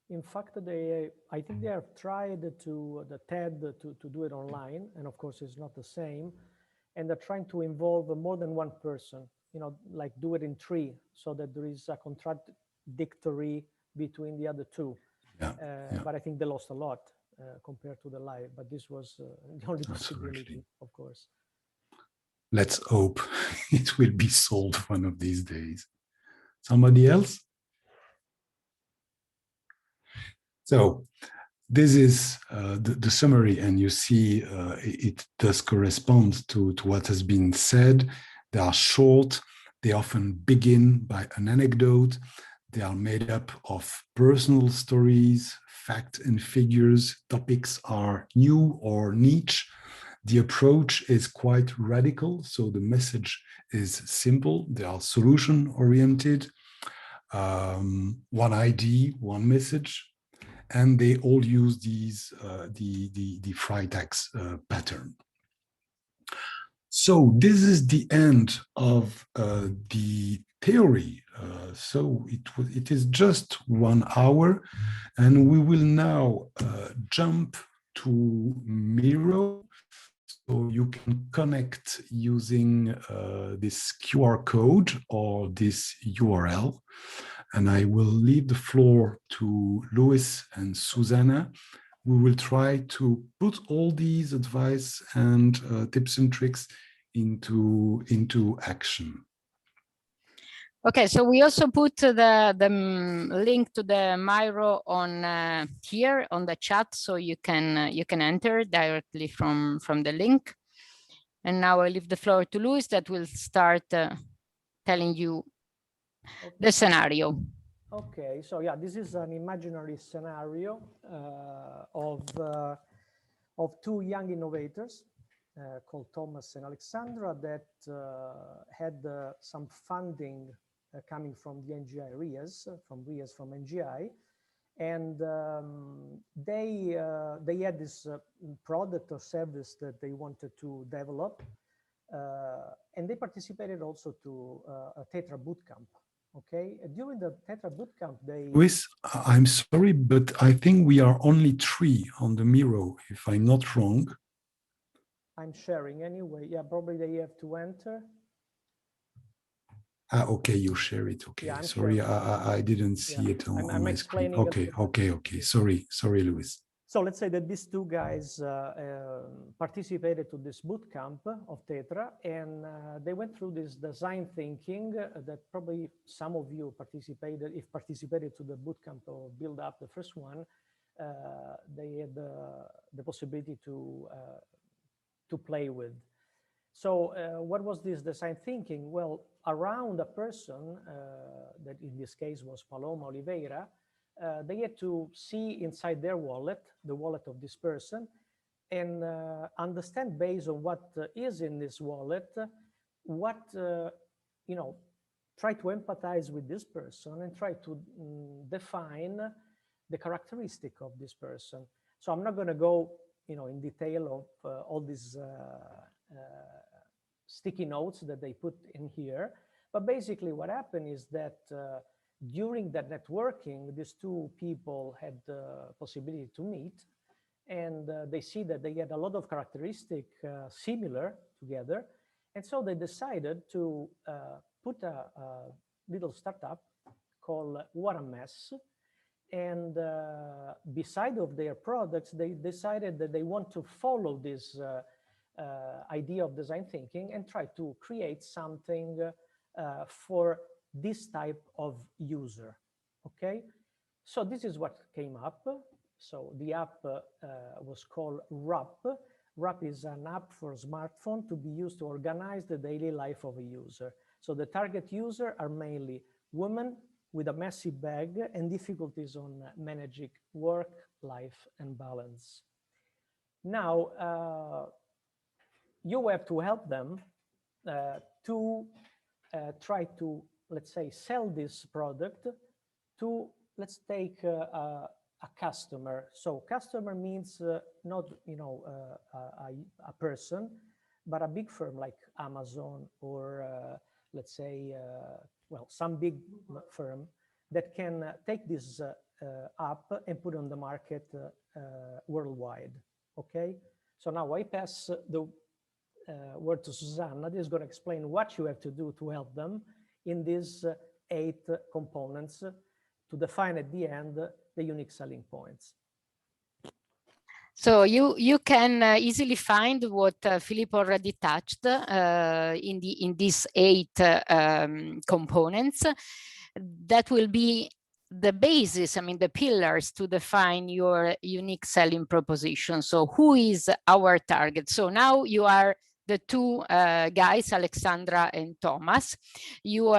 In fact, I think they have tried the TED to do it online, and of course it's not the same. And they're trying to involve more than one person, you know, like do it in three, so that there is a contradictory between the other two. But I think they lost a lot compared to the live, but this was the only possibility, of course. Let's hope it will be solved one of these days. Somebody else? So this is the summary, and you see it does correspond to what has been said. They are short. They often begin by an anecdote. They are made up of personal stories, facts and figures. Topics are new or niche. The approach is quite radical, so the message is simple. They are solution-oriented. One idea, one message. And they all use these the Freitags pattern. So this is the end of the theory. So it is just 1 hour, and we will now jump to MIRO. So you can connect using this QR code or this URL. And I will leave the floor to Luis and Susanna. We will try to put all these advice and tips and tricks into action. Okay, so we also put the link to the MIRO on here on the chat, so you can enter directly from the link. And now I leave the floor to Luis, that will start telling you the scenario. Okay, so yeah, this is an imaginary scenario of two young innovators called Thomas and Alexandra that had some funding coming from the NGI RIAS, from NGI, and they had this product or service that they wanted to develop, and they participated also to a TETRA bootcamp. Okay, during the TETRA bootcamp, Luis, I'm sorry, but I think we are only 3 on the MIRO, if I'm not wrong. I'm sharing anyway. Yeah, probably they have to enter. Okay, you share it. Okay, yeah, sorry, I didn't see it on my screen. Okay. Sorry, Luis. So let's say that these two guys participated to this bootcamp of TETRA, and they went through this design thinking that probably some of you participated to the bootcamp or build up the first one. They had the possibility to play with. So what was this design thinking? Well, around a person that in this case was Paloma Oliveira, they had to see inside their wallet, the wallet of this person, and understand based on what is in this wallet, what, try to empathize with this person and try to define the characteristic of this person. So I'm not going to go, in detail of all these sticky notes that they put in here, but basically what happened is that during that networking, these two people had the possibility to meet, and they see that they get a lot of characteristics similar together. And so they decided to put a little startup called What a Mess. And beside of their products, they decided that they want to follow this idea of design thinking and try to create something for this type of user, okay? So this is what came up. So the app was called RAP. RAP is an app for smartphone to be used to organize the daily life of a user. So the target user are mainly women with a messy bag and difficulties on managing work, life, and balance. Now, you have to help them to try to, let's say, sell this product to, let's take a customer. So customer means not, a person, but a big firm like Amazon or let's say, well, some big firm that can take this app and put on the market worldwide, okay? So now I pass the word to Susanna. This is going to explain what you have to do to help them in these 8 components to define at the end the unique selling points. So you can easily find what Philip already touched in these 8 components. That will be the basis, I mean, the pillars to define your unique selling proposition. So who is our target? So now you are the 2 guys, Alexandra and Thomas. You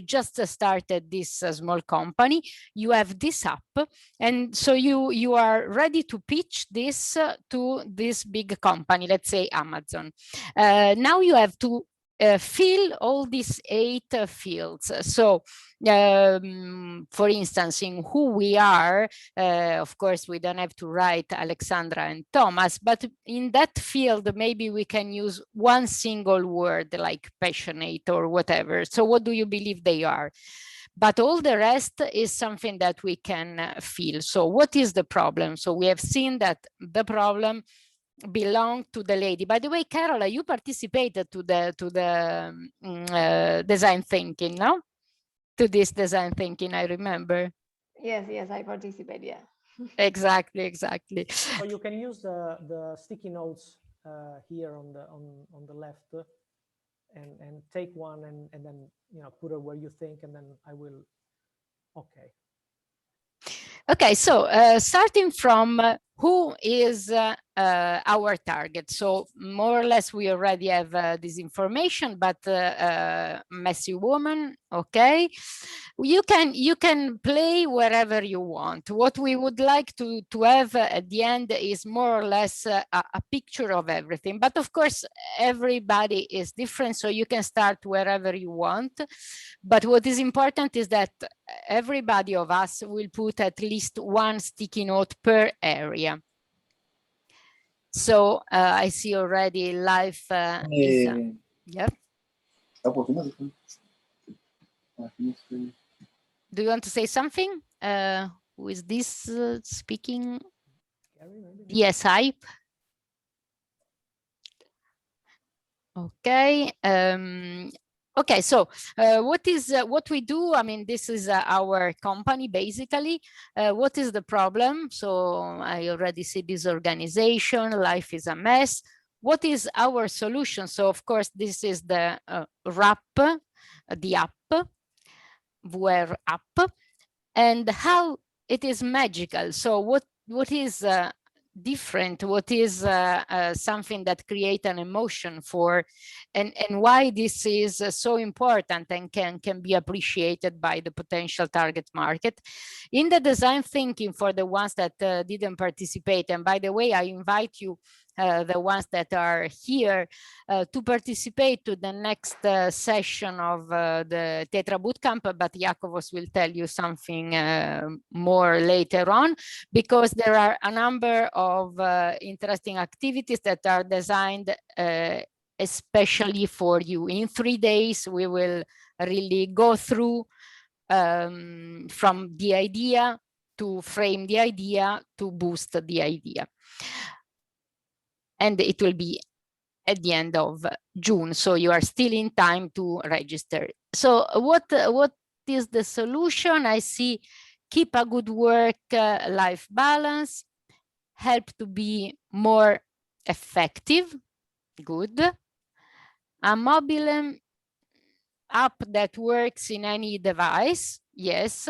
just started this small company. You have this app, and so you are ready to pitch this to this big company, let's say Amazon. Now you have to fill all these 8 fields. So for instance, in who we are, of course, we don't have to write Alexandra and Thomas, but in that field, maybe we can use one single word like passionate or whatever. So what do you believe they are? But all the rest is something that we can feel. So what is the problem? So we have seen that the problem belong to the lady. By the way, Carola, you participated to the design thinking, no? To this design thinking, I remember. Yes, I participate, yeah. Exactly. So you can use the sticky notes here on the left and take one and then put it where you think, and then I will. Okay, so starting from who is our target. So more or less we already have this information, but messy woman, okay. You can play wherever you want. What we would like to have at the end is more or less a picture of everything. But of course, everybody is different, so you can start wherever you want. But what is important is that everybody of us will put at least one sticky note per area. So I see already live is, yep. Do you want to say something? Who is this speaking? Yes, I. Okay. Okay, so what we do? I mean, this is our company basically. What is the problem? So I already see this organization. Life is a mess. What is our solution? So of course, this is the RAP, the app, where app, and how it is magical. So what is different, what is something that create an emotion for, and why this is so important and can be appreciated by the potential target market. In the design thinking, for the ones that didn't participate, and by the way, I invite you, the ones that are here, to participate to the next session of the TETRA bootcamp, but Iakovos will tell you something more later on, because there are a number of interesting activities that are designed especially for you. In 3 days, we will really go through from the idea to frame the idea, to boost the idea. And it will be at the end of June, so you are still in time to register. So what is the solution? I see keep a good work-life balance, help to be more effective, good. A mobile app that works in any device, yes.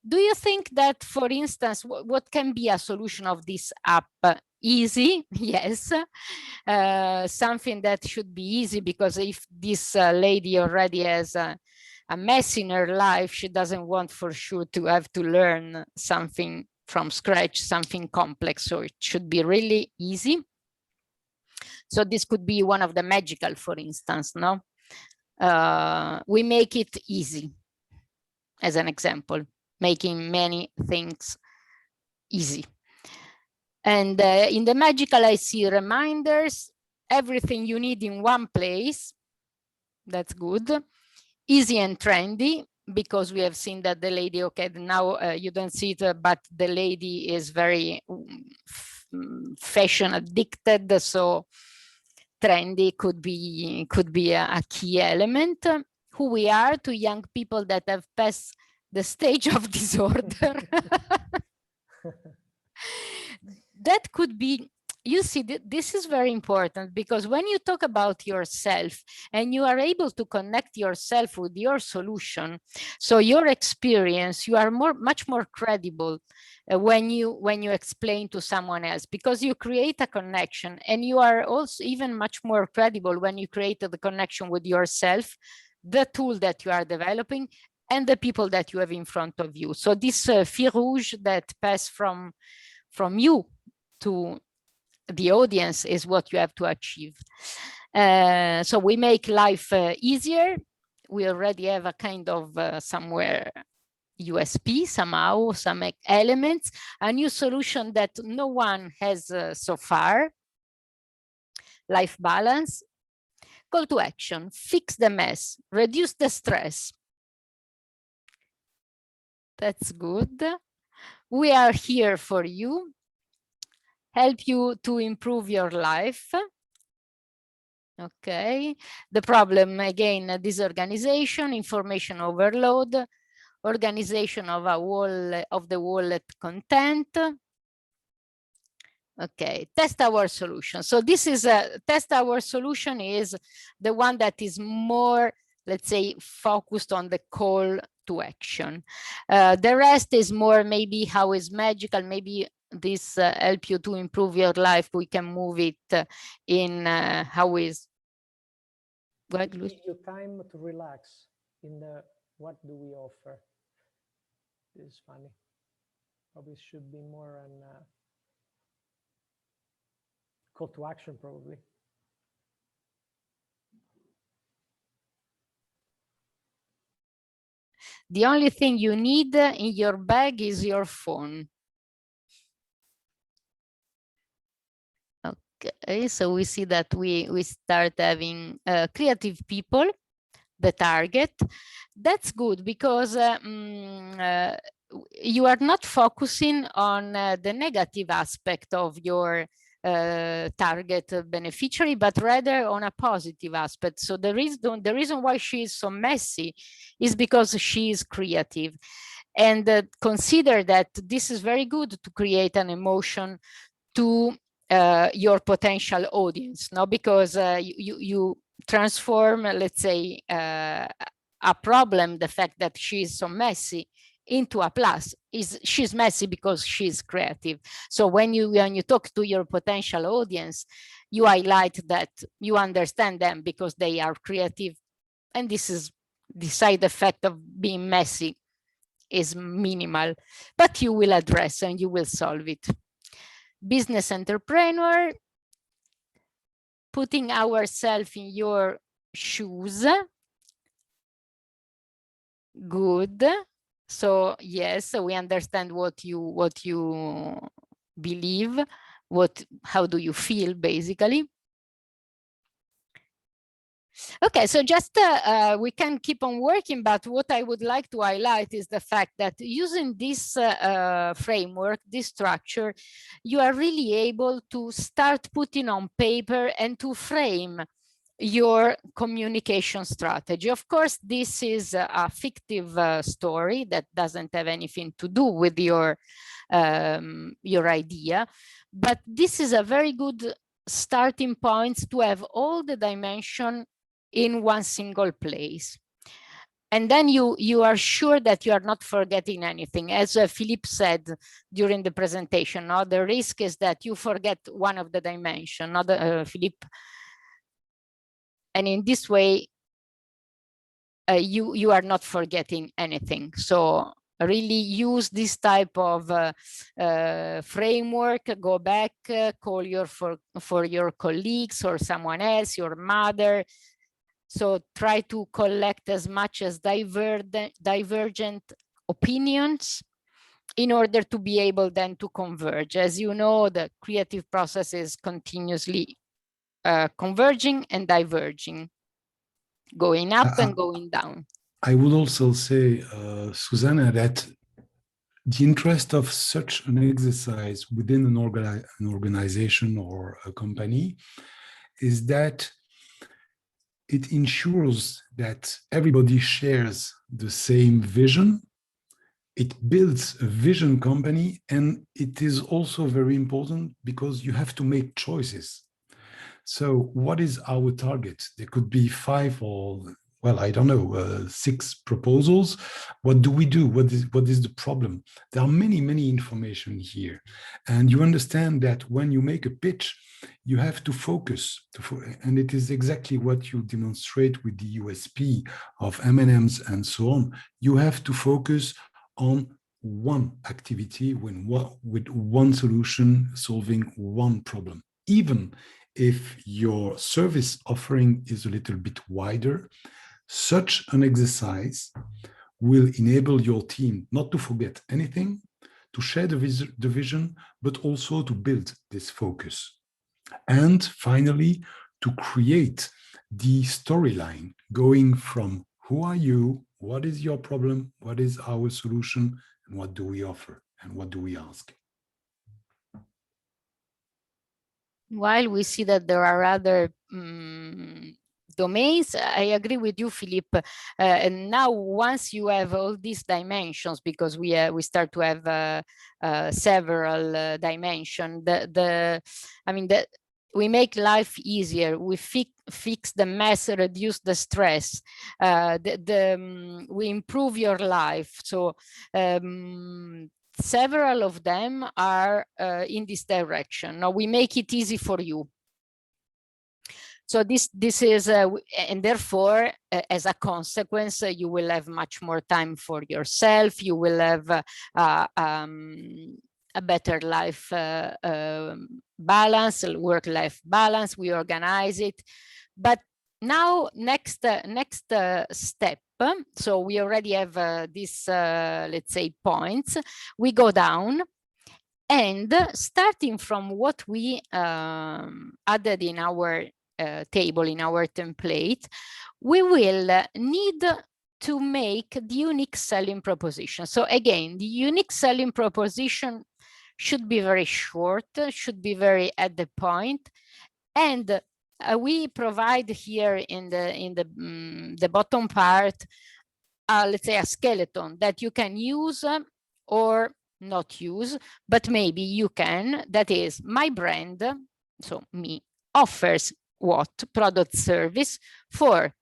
Do you think that, for instance, what can be a solution of this app? Easy, yes. Something that should be easy, because if this lady already has a mess in her life, she doesn't want for sure to have to learn something from scratch, something complex. So it should be really easy. So this could be one of the magical, for instance, no? We make it easy, as an example, making many things easy. And in the magical, I see reminders, everything you need in one place. That's good. Easy and trendy, because we have seen that the lady, okay, now you don't see it, but the lady is very fashion addicted. So trendy could be a key element. Who we are to young people that have passed the stage of disorder. That could be, you see, this is very important, because when you talk about yourself and you are able to connect yourself with your solution, so your experience, you are much more credible when you explain to someone else, because you create a connection, and you are also even much more credible when you create the connection with yourself, the tool that you are developing, and the people that you have in front of you. So this fil rouge that pass from you to the audience is what you have to achieve. So we make life easier. We already have a kind of somewhere USP, somehow, some elements, a new solution that no one has so far. Life balance, call to action, fix the mess, reduce the stress. That's good. We are here for you, help you to improve your life. Okay, the problem, again, disorganization, information overload, organization of the wallet content. Okay, test our solution. So this is a test our solution is the one that is more, let's say, focused on the call to action. The rest is more maybe how is magical, maybe this help you to improve your life. We can move it in how is. Go ahead, Luis. Give you time to relax in the what do we offer. This is funny. Probably should be more an call to action, probably. The only thing you need in your bag is your phone. Okay, so we see that we start having creative people, the target. That's good, because you are not focusing on the negative aspect of your target beneficiary, but rather on a positive aspect. So the reason why she is so messy is because she is creative. And consider that this is very good to create an emotion to your potential audience, no? Because you transform, let's say, a problem, the fact that she is so messy, into a plus. She's messy because she's creative. So when you talk to your potential audience, you highlight that you understand them because they are creative, and this is the side effect of being messy is minimal, but you will address and you will solve it. Business entrepreneur, putting ourselves in your shoes. Good. So yes, so we understand what you believe, how do you feel, basically. Okay, so just we can keep on working, but what I would like to highlight is the fact that using this framework, this structure, you are really able to start putting on paper and to frame your communication strategy. Of course, this is a fictive story that doesn't have anything to do with your idea, but this is a very good starting point to have all the dimension in one single place. And then you are sure that you are not forgetting anything. As Philippe said during the presentation, no? The risk is that you forget one of the dimension, not Philippe. And in this way, you are not forgetting anything. So really use this type of framework, go back, call for your colleagues or someone else, your mother. So try to collect as much as divergent opinions in order to be able then to converge. As you know, the creative process is continuously converging and diverging, going up and going down. I would also say, Susanna, that the interest of such an exercise within an organization or a company is that it ensures that everybody shares the same vision. It builds a vision company, and it is also very important because you have to make choices. So what is our target? There could be 5 or, well, I don't know, 6 proposals. What do we do? What is the problem? There are many information here. And you understand that when you make a pitch, you have to focus. And it is exactly what you demonstrate with the USP of M&Ms and so on. You have to focus on one activity with one solution, solving one problem. Even if your service offering is a little bit wider, such an exercise will enable your team not to forget anything, to share the vision, but also to build this focus. And finally, to create the storyline going from who are you, what is your problem, what is our solution, and what do we offer, and what do we ask? While we see that there are other domains, I agree with you, Philippe. And now, once you have all these dimensions, because we start to have several dimensions, we make life easier. We fix the mess, reduce the stress. We improve your life. So several of them are in this direction. Now we make it easy for you. So this is, and therefore, as a consequence, you will have much more time for yourself. You will have a better life balance, work-life balance. We organize it. But now, next step. So we already have this, let's say, points. We go down, and starting from what we added in our table, in our template, we will need to make the unique selling proposition. So again, the unique selling proposition should be very short, should be very at the point, and we provide here in the bottom part, let's say, a skeleton that you can use or not use, but maybe you can. That is, my brand, so me, offers what? Product, service for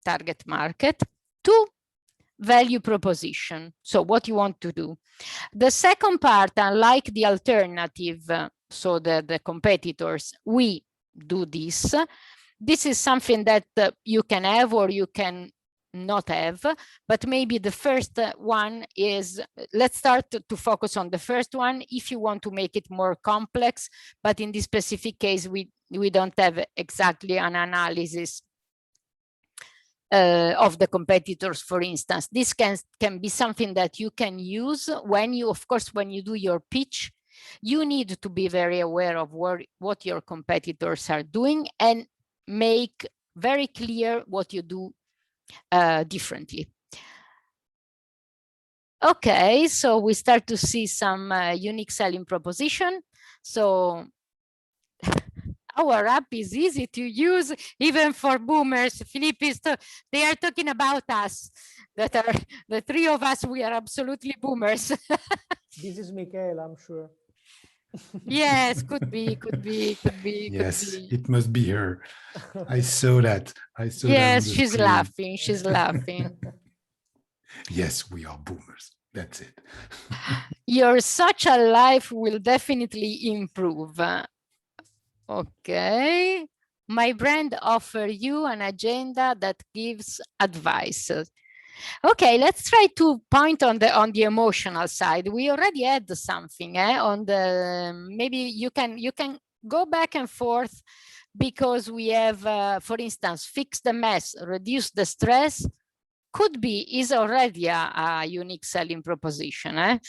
target market to value proposition. So what you want to do. The second part, unlike the alternative, so the competitors, we do this. This is something that you can have or you can not have, but maybe the first one is, let's start to focus on the first one if you want to make it more complex, but in this specific case, we don't have exactly an analysis of the competitors, for instance. This can be something that you can use when you, of course, when you do your pitch, you need to be very aware of what your competitors are doing and make very clear what you do differently. Okay, so we start to see some unique selling proposition. So our app is easy to use even for boomers. Philippe they are talking about us, that are the three of us, we are absolutely boomers. This is Michael, I'm sure. Yes, could be. Yes, could be. it must be her. I saw that. I saw that. Yes, On the she's screen. laughing. She's laughing. Yes, we are boomers. That's it. Your social life will definitely improve. Okay. My brand offer you an agenda that gives advice. Okay, let's try to point on the emotional side. We already had something on the, maybe you can go back and forth, because we have, for instance, fix the mess, reduce the stress, could be, is already a unique selling proposition.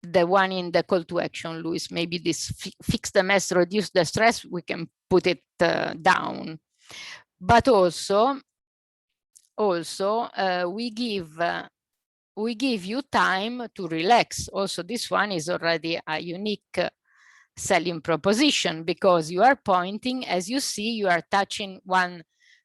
The one in the call to action, Luis, maybe this fix the mess, reduce the stress, we can put it down. But also we give you time to relax. Also, this one is already a unique selling proposition, because you are pointing, as you see, you are touching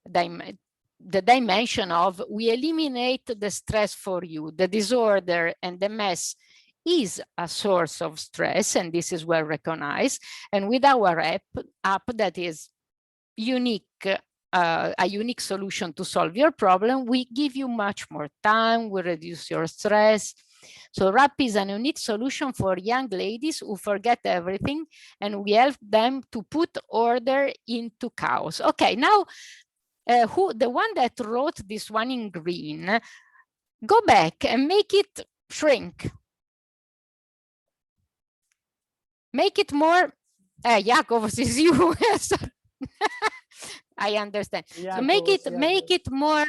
the dimension of, we eliminate the stress for you. The disorder and the mess is a source of stress, and this is well recognized. And with our app that is unique, a unique solution to solve your problem, we give you much more time, we reduce your stress. So RAP is a unique solution for young ladies who forget everything, and we help them to put order into chaos. Okay, now the one that wrote this one in green, go back and make it shrink. Make it more, Jacob, this is you. I understand. Yeah, so make it more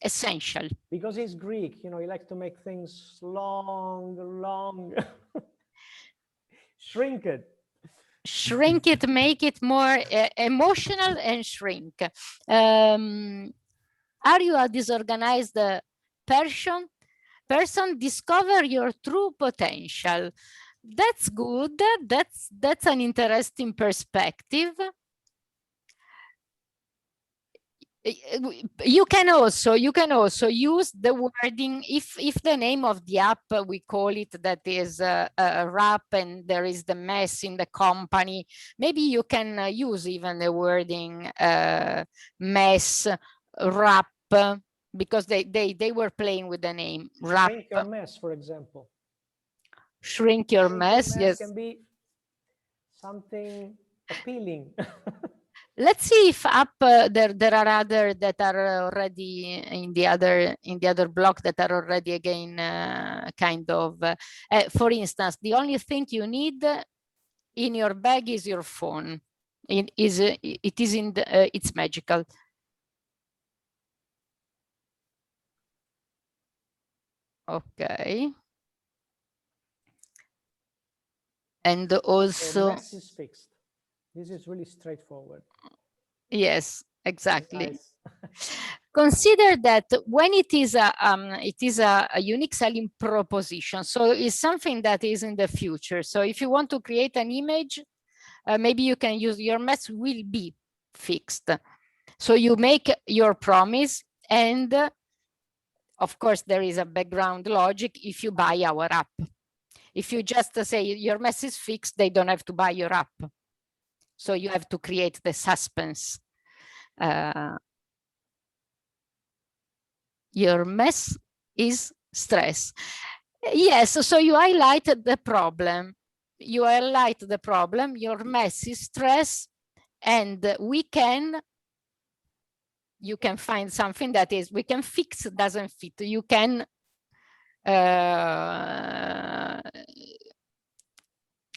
essential. Because he's Greek, he likes to make things long. Shrink it. Shrink it, make it more emotional, and shrink. Are you a disorganized person? Discover your true potential. That's good. That's an interesting perspective. You can also use the wording, if the name of the app, we call it that is a RAP, and there is the mess in the company, maybe you can use even the wording mess, RAP, because they were playing with the name RAP. Shrink your mess, for example. Shrink your mess, yes. Can be something appealing. Let's see if there are other that are already in the other block that are already again kind of. For instance, the only thing you need in your bag is your phone. It's magical. Okay. And also. The mess is fixed. This is really straightforward. Yes, exactly. Nice. Consider that when it is a unique selling proposition, so it's something that is in the future. So if you want to create an image, maybe you can use your mess will be fixed. So you make your promise, and of course there is a background logic if you buy our app. If you just say your mess is fixed, they don't have to buy your app. So you have to create the suspense. Your mess is stress. Yes, so you highlighted the problem. You highlight the problem, your mess is stress, and you can find something that is, we can fix, doesn't fit. You can,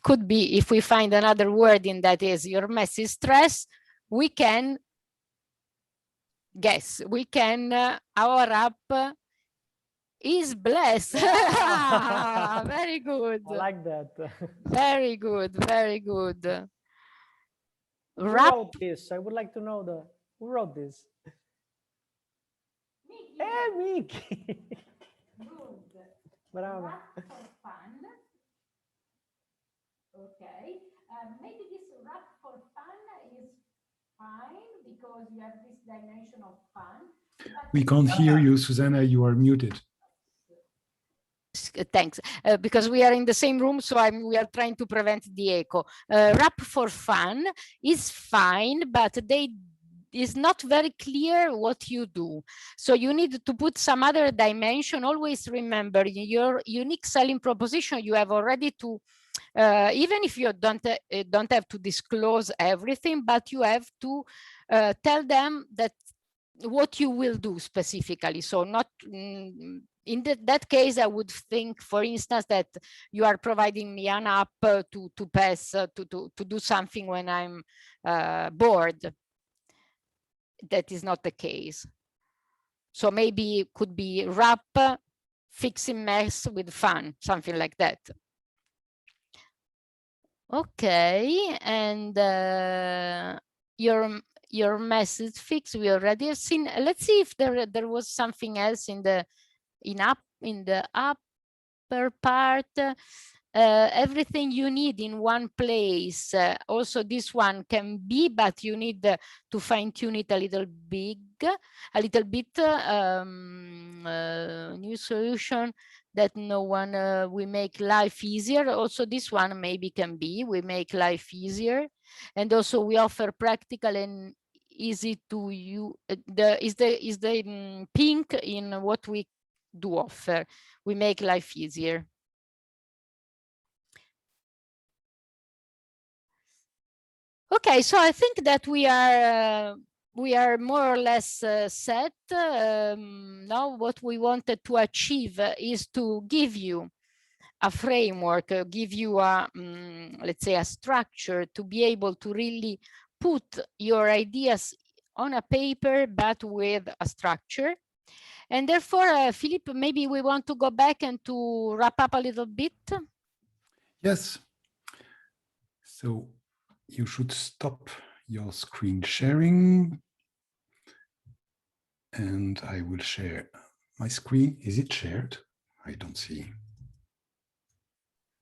could be, if we find another wording that is your mess is stress, we can guess, our app is blessed. Yeah. Very good. I like that. Very good, very good. Who wrap. wrote this? I would like to know who wrote this. Hey, Mickey. Bravo. Okay, maybe this wrap for fun is fine because you have this dimension of fun. We can't hear you, Susanna, you are muted. Thanks, because we are in the same room, so we are trying to prevent the echo. Wrap for fun is fine, but it's not very clear what you do. So you need to put some other dimension. Always remember your unique selling proposition. You have already to, even if you don't have to disclose everything, but you have to tell them that what you will do specifically. So not in that case, I would think, for instance, that you are providing me an app to pass to do something when I'm bored. That is not the case. So maybe it could be wrap fixing mess with fun, something like that. Okay, and your message fix we already have seen. Let's see if there was something else in the upper part. Everything you need in one place. Also, this one can be, but you need to fine tune it a little bit. New solution that no one we make life easier. Also, this one maybe can be we make life easier, and also we offer practical and easy to use. Is the pink in what we do offer. We make life easier. Okay, so I think that we are more or less set. Now what we wanted to achieve is to give you a framework, give you a, let's say, a structure to be able to really put your ideas on a paper, but with a structure. And therefore, Philippe, maybe we want to go back and to wrap up a little bit. Yes. So you should stop your screen sharing. And I will share my screen. Is it shared? I don't see.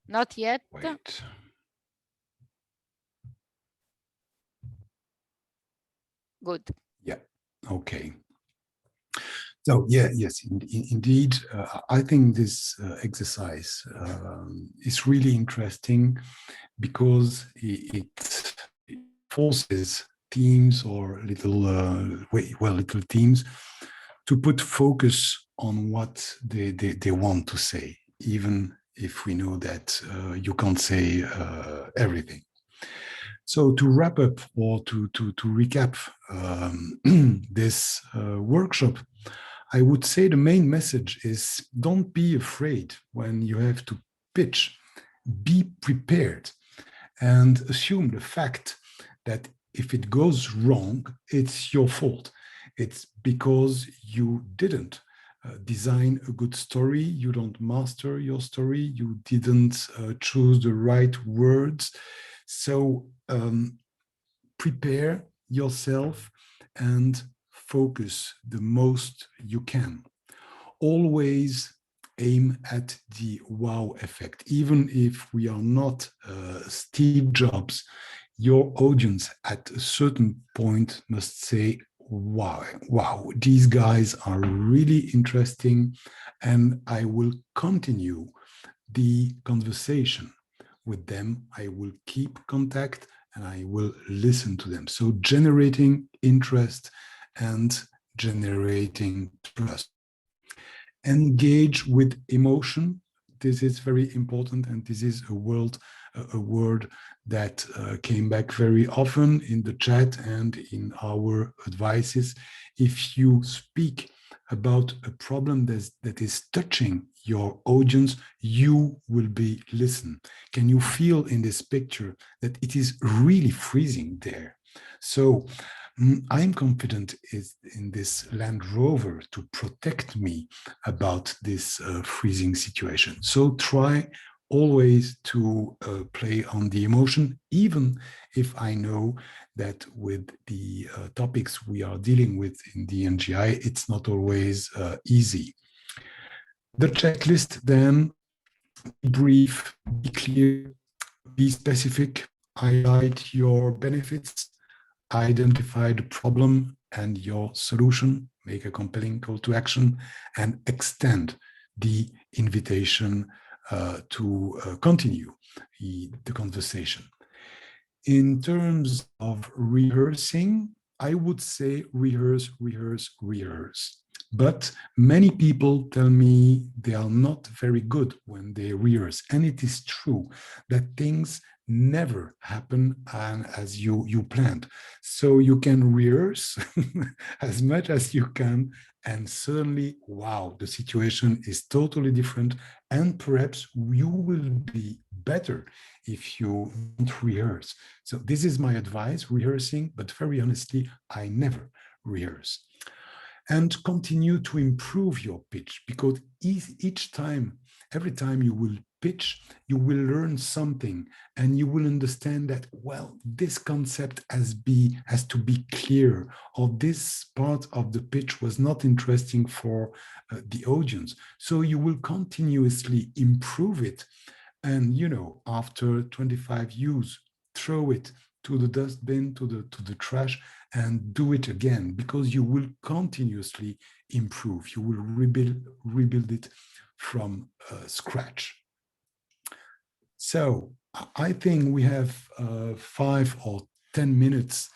Not yet. Wait. Good. Yeah. Okay. So yes, indeed. I think this exercise is really interesting because it forces teams or little teams to put focus on what they want to say, even if we know that you can't say everything. So to wrap up or to recap this workshop, I would say the main message is don't be afraid when you have to pitch. Be prepared and assume the fact that if it goes wrong, it's your fault. It's because you didn't design a good story, you don't master your story, you didn't choose the right words. So prepare yourself and focus the most you can. Always aim at the wow effect. Even if we are not Steve Jobs, your audience at a certain point must say, wow, these guys are really interesting, and I will continue the conversation with them. I will keep contact and I will listen to them. So generating interest and generating trust. Engage with emotion. This is very important, and this is a word that came back very often in the chat and in our advices. If you speak about a problem that is touching your audience, you will be listened. Can you feel in this picture that it is really freezing there? So I'm confident in this Land Rover to protect me about this freezing situation. So try always to play on the emotion, even if I know that with the topics we are dealing with in the NGI, it's not always easy. The checklist then: be brief, be clear, be specific, highlight your benefits, identify the problem and your solution, make a compelling call to action, and extend the invitation to continue the conversation. In terms of rehearsing, I would say rehearse, rehearse, rehearse. But many people tell me they are not very good when they rehearse. And it is true that things never happen as you planned. So you can rehearse as much as you can, and suddenly, wow, the situation is totally different. And perhaps you will be better if you don't rehearse. So this is my advice, rehearsing, but very honestly, I never rehearse. And continue to improve your pitch, because each time, every time you will pitch, you will learn something, and you will understand that, well, this concept has to be clear, or this part of the pitch was not interesting for the audience. So you will continuously improve it. And, you know, after 25 use, throw it to the dustbin, to the trash, and do it again, because you will continuously improve. You will rebuild it from scratch. So I think we have 5 or 10 minutes,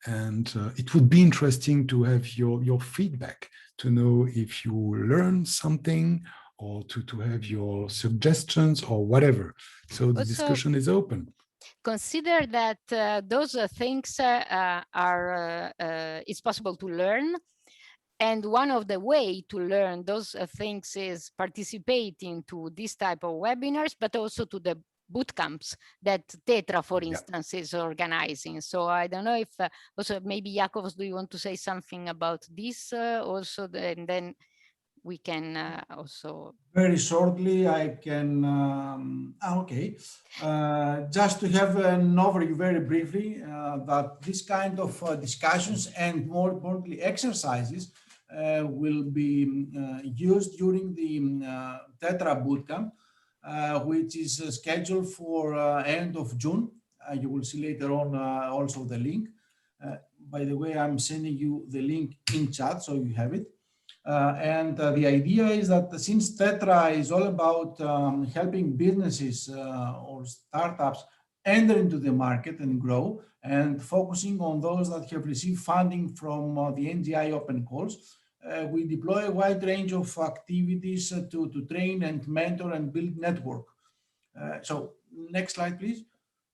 and it would be interesting to have your feedback, to know if you learned something, or to have your suggestions or whatever. So the discussion is open. Consider that those things it's possible to learn. And one of the way to learn those things is participating to this type of webinars, but also to the boot camps that TETRA, for instance, is organizing. So I don't know if also maybe Jakobs, do you want to say something about this also? And then we can also... Very shortly, I can, okay. Just to have an overview very briefly, that this kind of discussions and more importantly exercises will be used during the TETRA bootcamp, which is scheduled for end of June. You will see later on also the link. By the way, I'm sending you the link in chat so you have it. And the idea is that since TETRA is all about helping businesses or startups enter into the market and grow, and focusing on those that have received funding from the NGI open calls, we deploy a wide range of activities to train and mentor and build network. So next slide, please.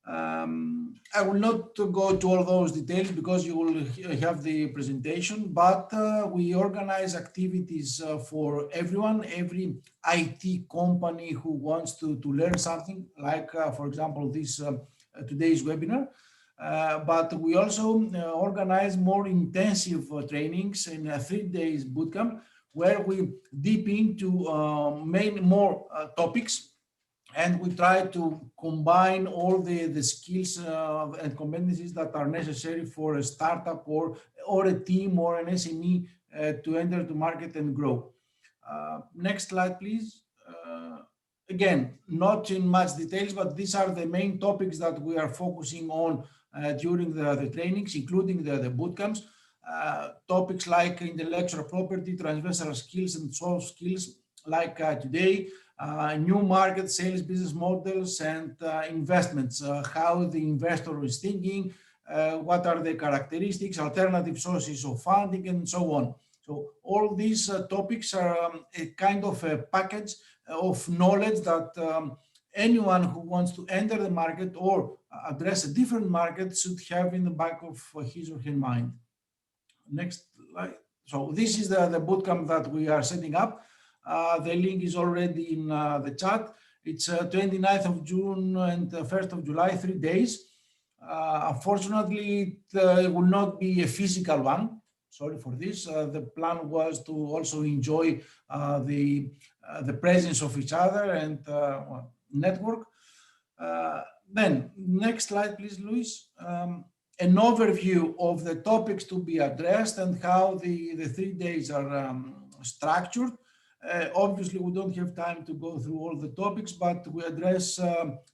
I will not go to all those details because you will have the presentation, but we organize activities for everyone, every IT company who wants to learn something, like, for example, this today's webinar. But we also organize more intensive trainings in a 3 days bootcamp, where we deep into more topics. And we try to combine all the skills and competencies that are necessary for a startup or a team or an SME to enter the market and grow. Next slide, please. Again, not in much details, but these are the main topics that we are focusing on during the trainings, including the bootcamps. Topics like intellectual property, transversal skills, and soft skills, like today. New market, sales, business models, and investments, how the investor is thinking, what are the characteristics, alternative sources of funding, and so on. So all these topics are a kind of a package of knowledge that anyone who wants to enter the market or address a different market should have in the back of his or her mind. Next slide. So this is the bootcamp that we are setting up. The link is already in the chat. It's 29th of June and 1st of July, 3 days. Unfortunately, it will not be a physical one. Sorry for this. The plan was to also enjoy the presence of each other, and well, network. Then next slide, please, Luis. An overview of the topics to be addressed and how the 3 days are structured. Obviously, we don't have time to go through all the topics, but we address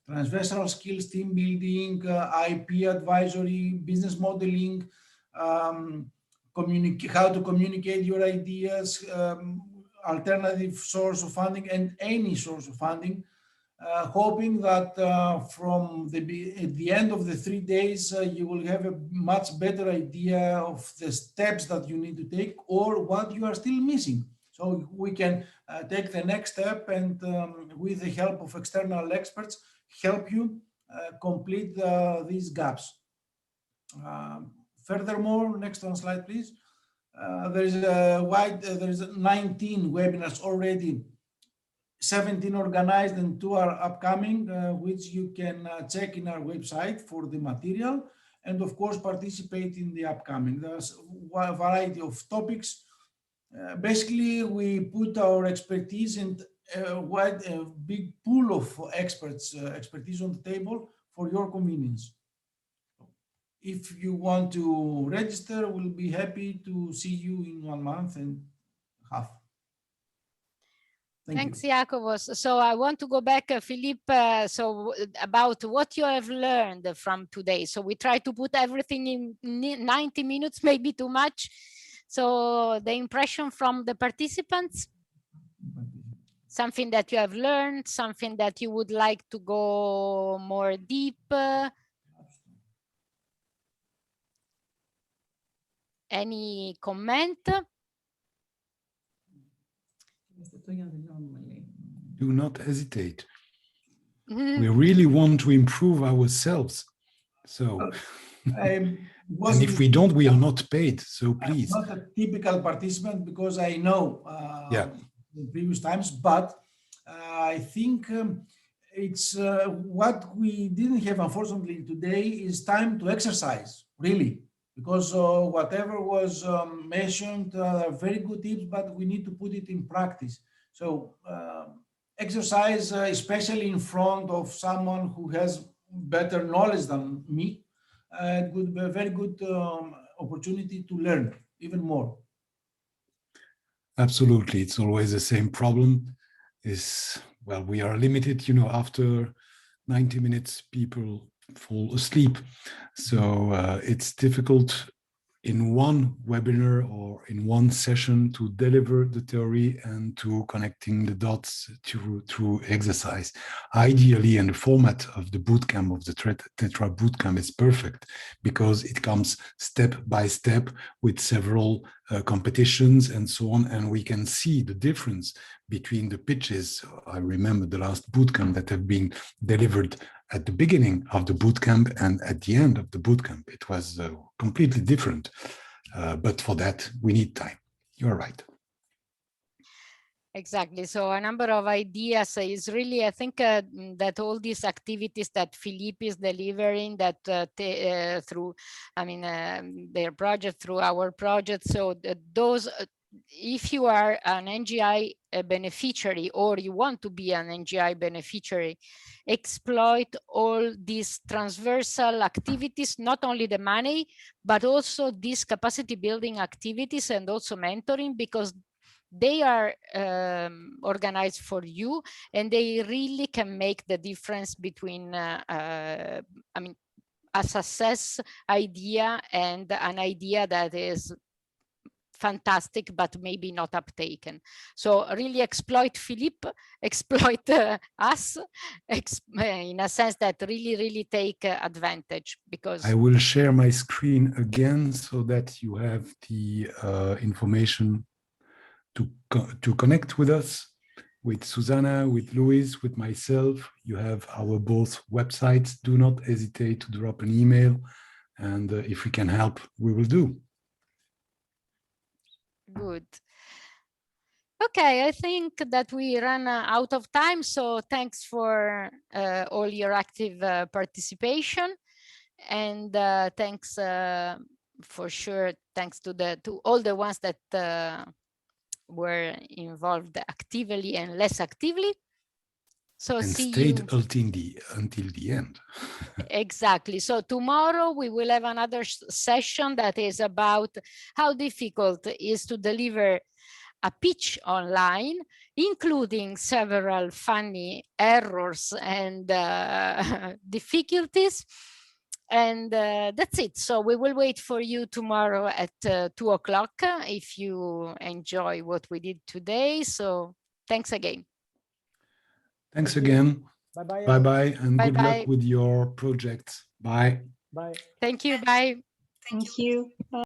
transversal skills, team building, IP advisory, business modeling, how to communicate your ideas, alternative source of funding, and any source of funding. Hoping that at the end of the 3 days, you will have a much better idea of the steps that you need to take or what you are still missing. So we can take the next step and with the help of external experts, help you complete these gaps. Furthermore, next one slide, please. There's 19 webinars already, 17 organized and 2 are upcoming, which you can check in our website for the material, and of course participate in the upcoming. There's a variety of topics. Basically, we put our expertise and a big pool of expertise on the table for your convenience. If you want to register, we'll be happy to see you in 1 month and a half. Thanks, Iacovos. So I want to go back, Philippe, so about what you have learned from today. So we try to put everything in 90 minutes, maybe too much. So the impression from the participants, something that you have learned, something that you would like to go more deep. Any comment? Do not hesitate. We really want to improve ourselves. So, and if we don't, we are not paid. So please. I'm not a typical participant because I know the previous times, but I think it's what we didn't have, unfortunately, today is time to exercise, really. Because whatever was mentioned are very good tips, but we need to put it in practice. So exercise, especially in front of someone who has better knowledge than me, it would be a very good opportunity to learn even more. Absolutely. It's always the same problem is, well, we are limited, you know, after 90 minutes, people fall asleep. So it's difficult in one webinar or in one session to deliver the theory and to connecting the dots through exercise. Ideally, and the format of the bootcamp, of the TETRA bootcamp is perfect because it comes step by step with several competitions and so on, and we can see the difference between the pitches. I remember the last bootcamp that have been delivered at the beginning of the bootcamp and at the end of the bootcamp. It was completely different, but for that we need time. You're right. Exactly. So a number of ideas is really, I think that all these activities that Philippe is delivering that through, I mean, their project, through our project. So those, if you are an NGI beneficiary or you want to be an NGI beneficiary, exploit all these transversal activities, not only the money, but also these capacity building activities and also mentoring, because they are organized for you and they really can make the difference between, I mean, a success idea and an idea that is fantastic, but maybe not uptaken. So really exploit Philippe, exploit us in a sense that really take advantage, because I will share my screen again so that you have the information to connect with us, with Susanna, with Luis, with myself. You have our both websites. Do not hesitate to drop an email, and if we can help, we will do. Good. Okay, I think that we ran out of time, so thanks for all your active participation, and thanks for sure, thanks to all the ones that were involved actively and less actively. So and see stayed you. until the end. Exactly. So tomorrow we will have another session that is about how difficult it is to deliver a pitch online, including several funny errors and difficulties. And that's it. So we will wait for you tomorrow at 2 o'clock if you enjoy what we did today. So thanks again. Thanks again. Bye-bye. Bye-bye, and good Bye-bye. luck with your projects. Bye. Bye. Thank you. Bye. Thank you. Bye.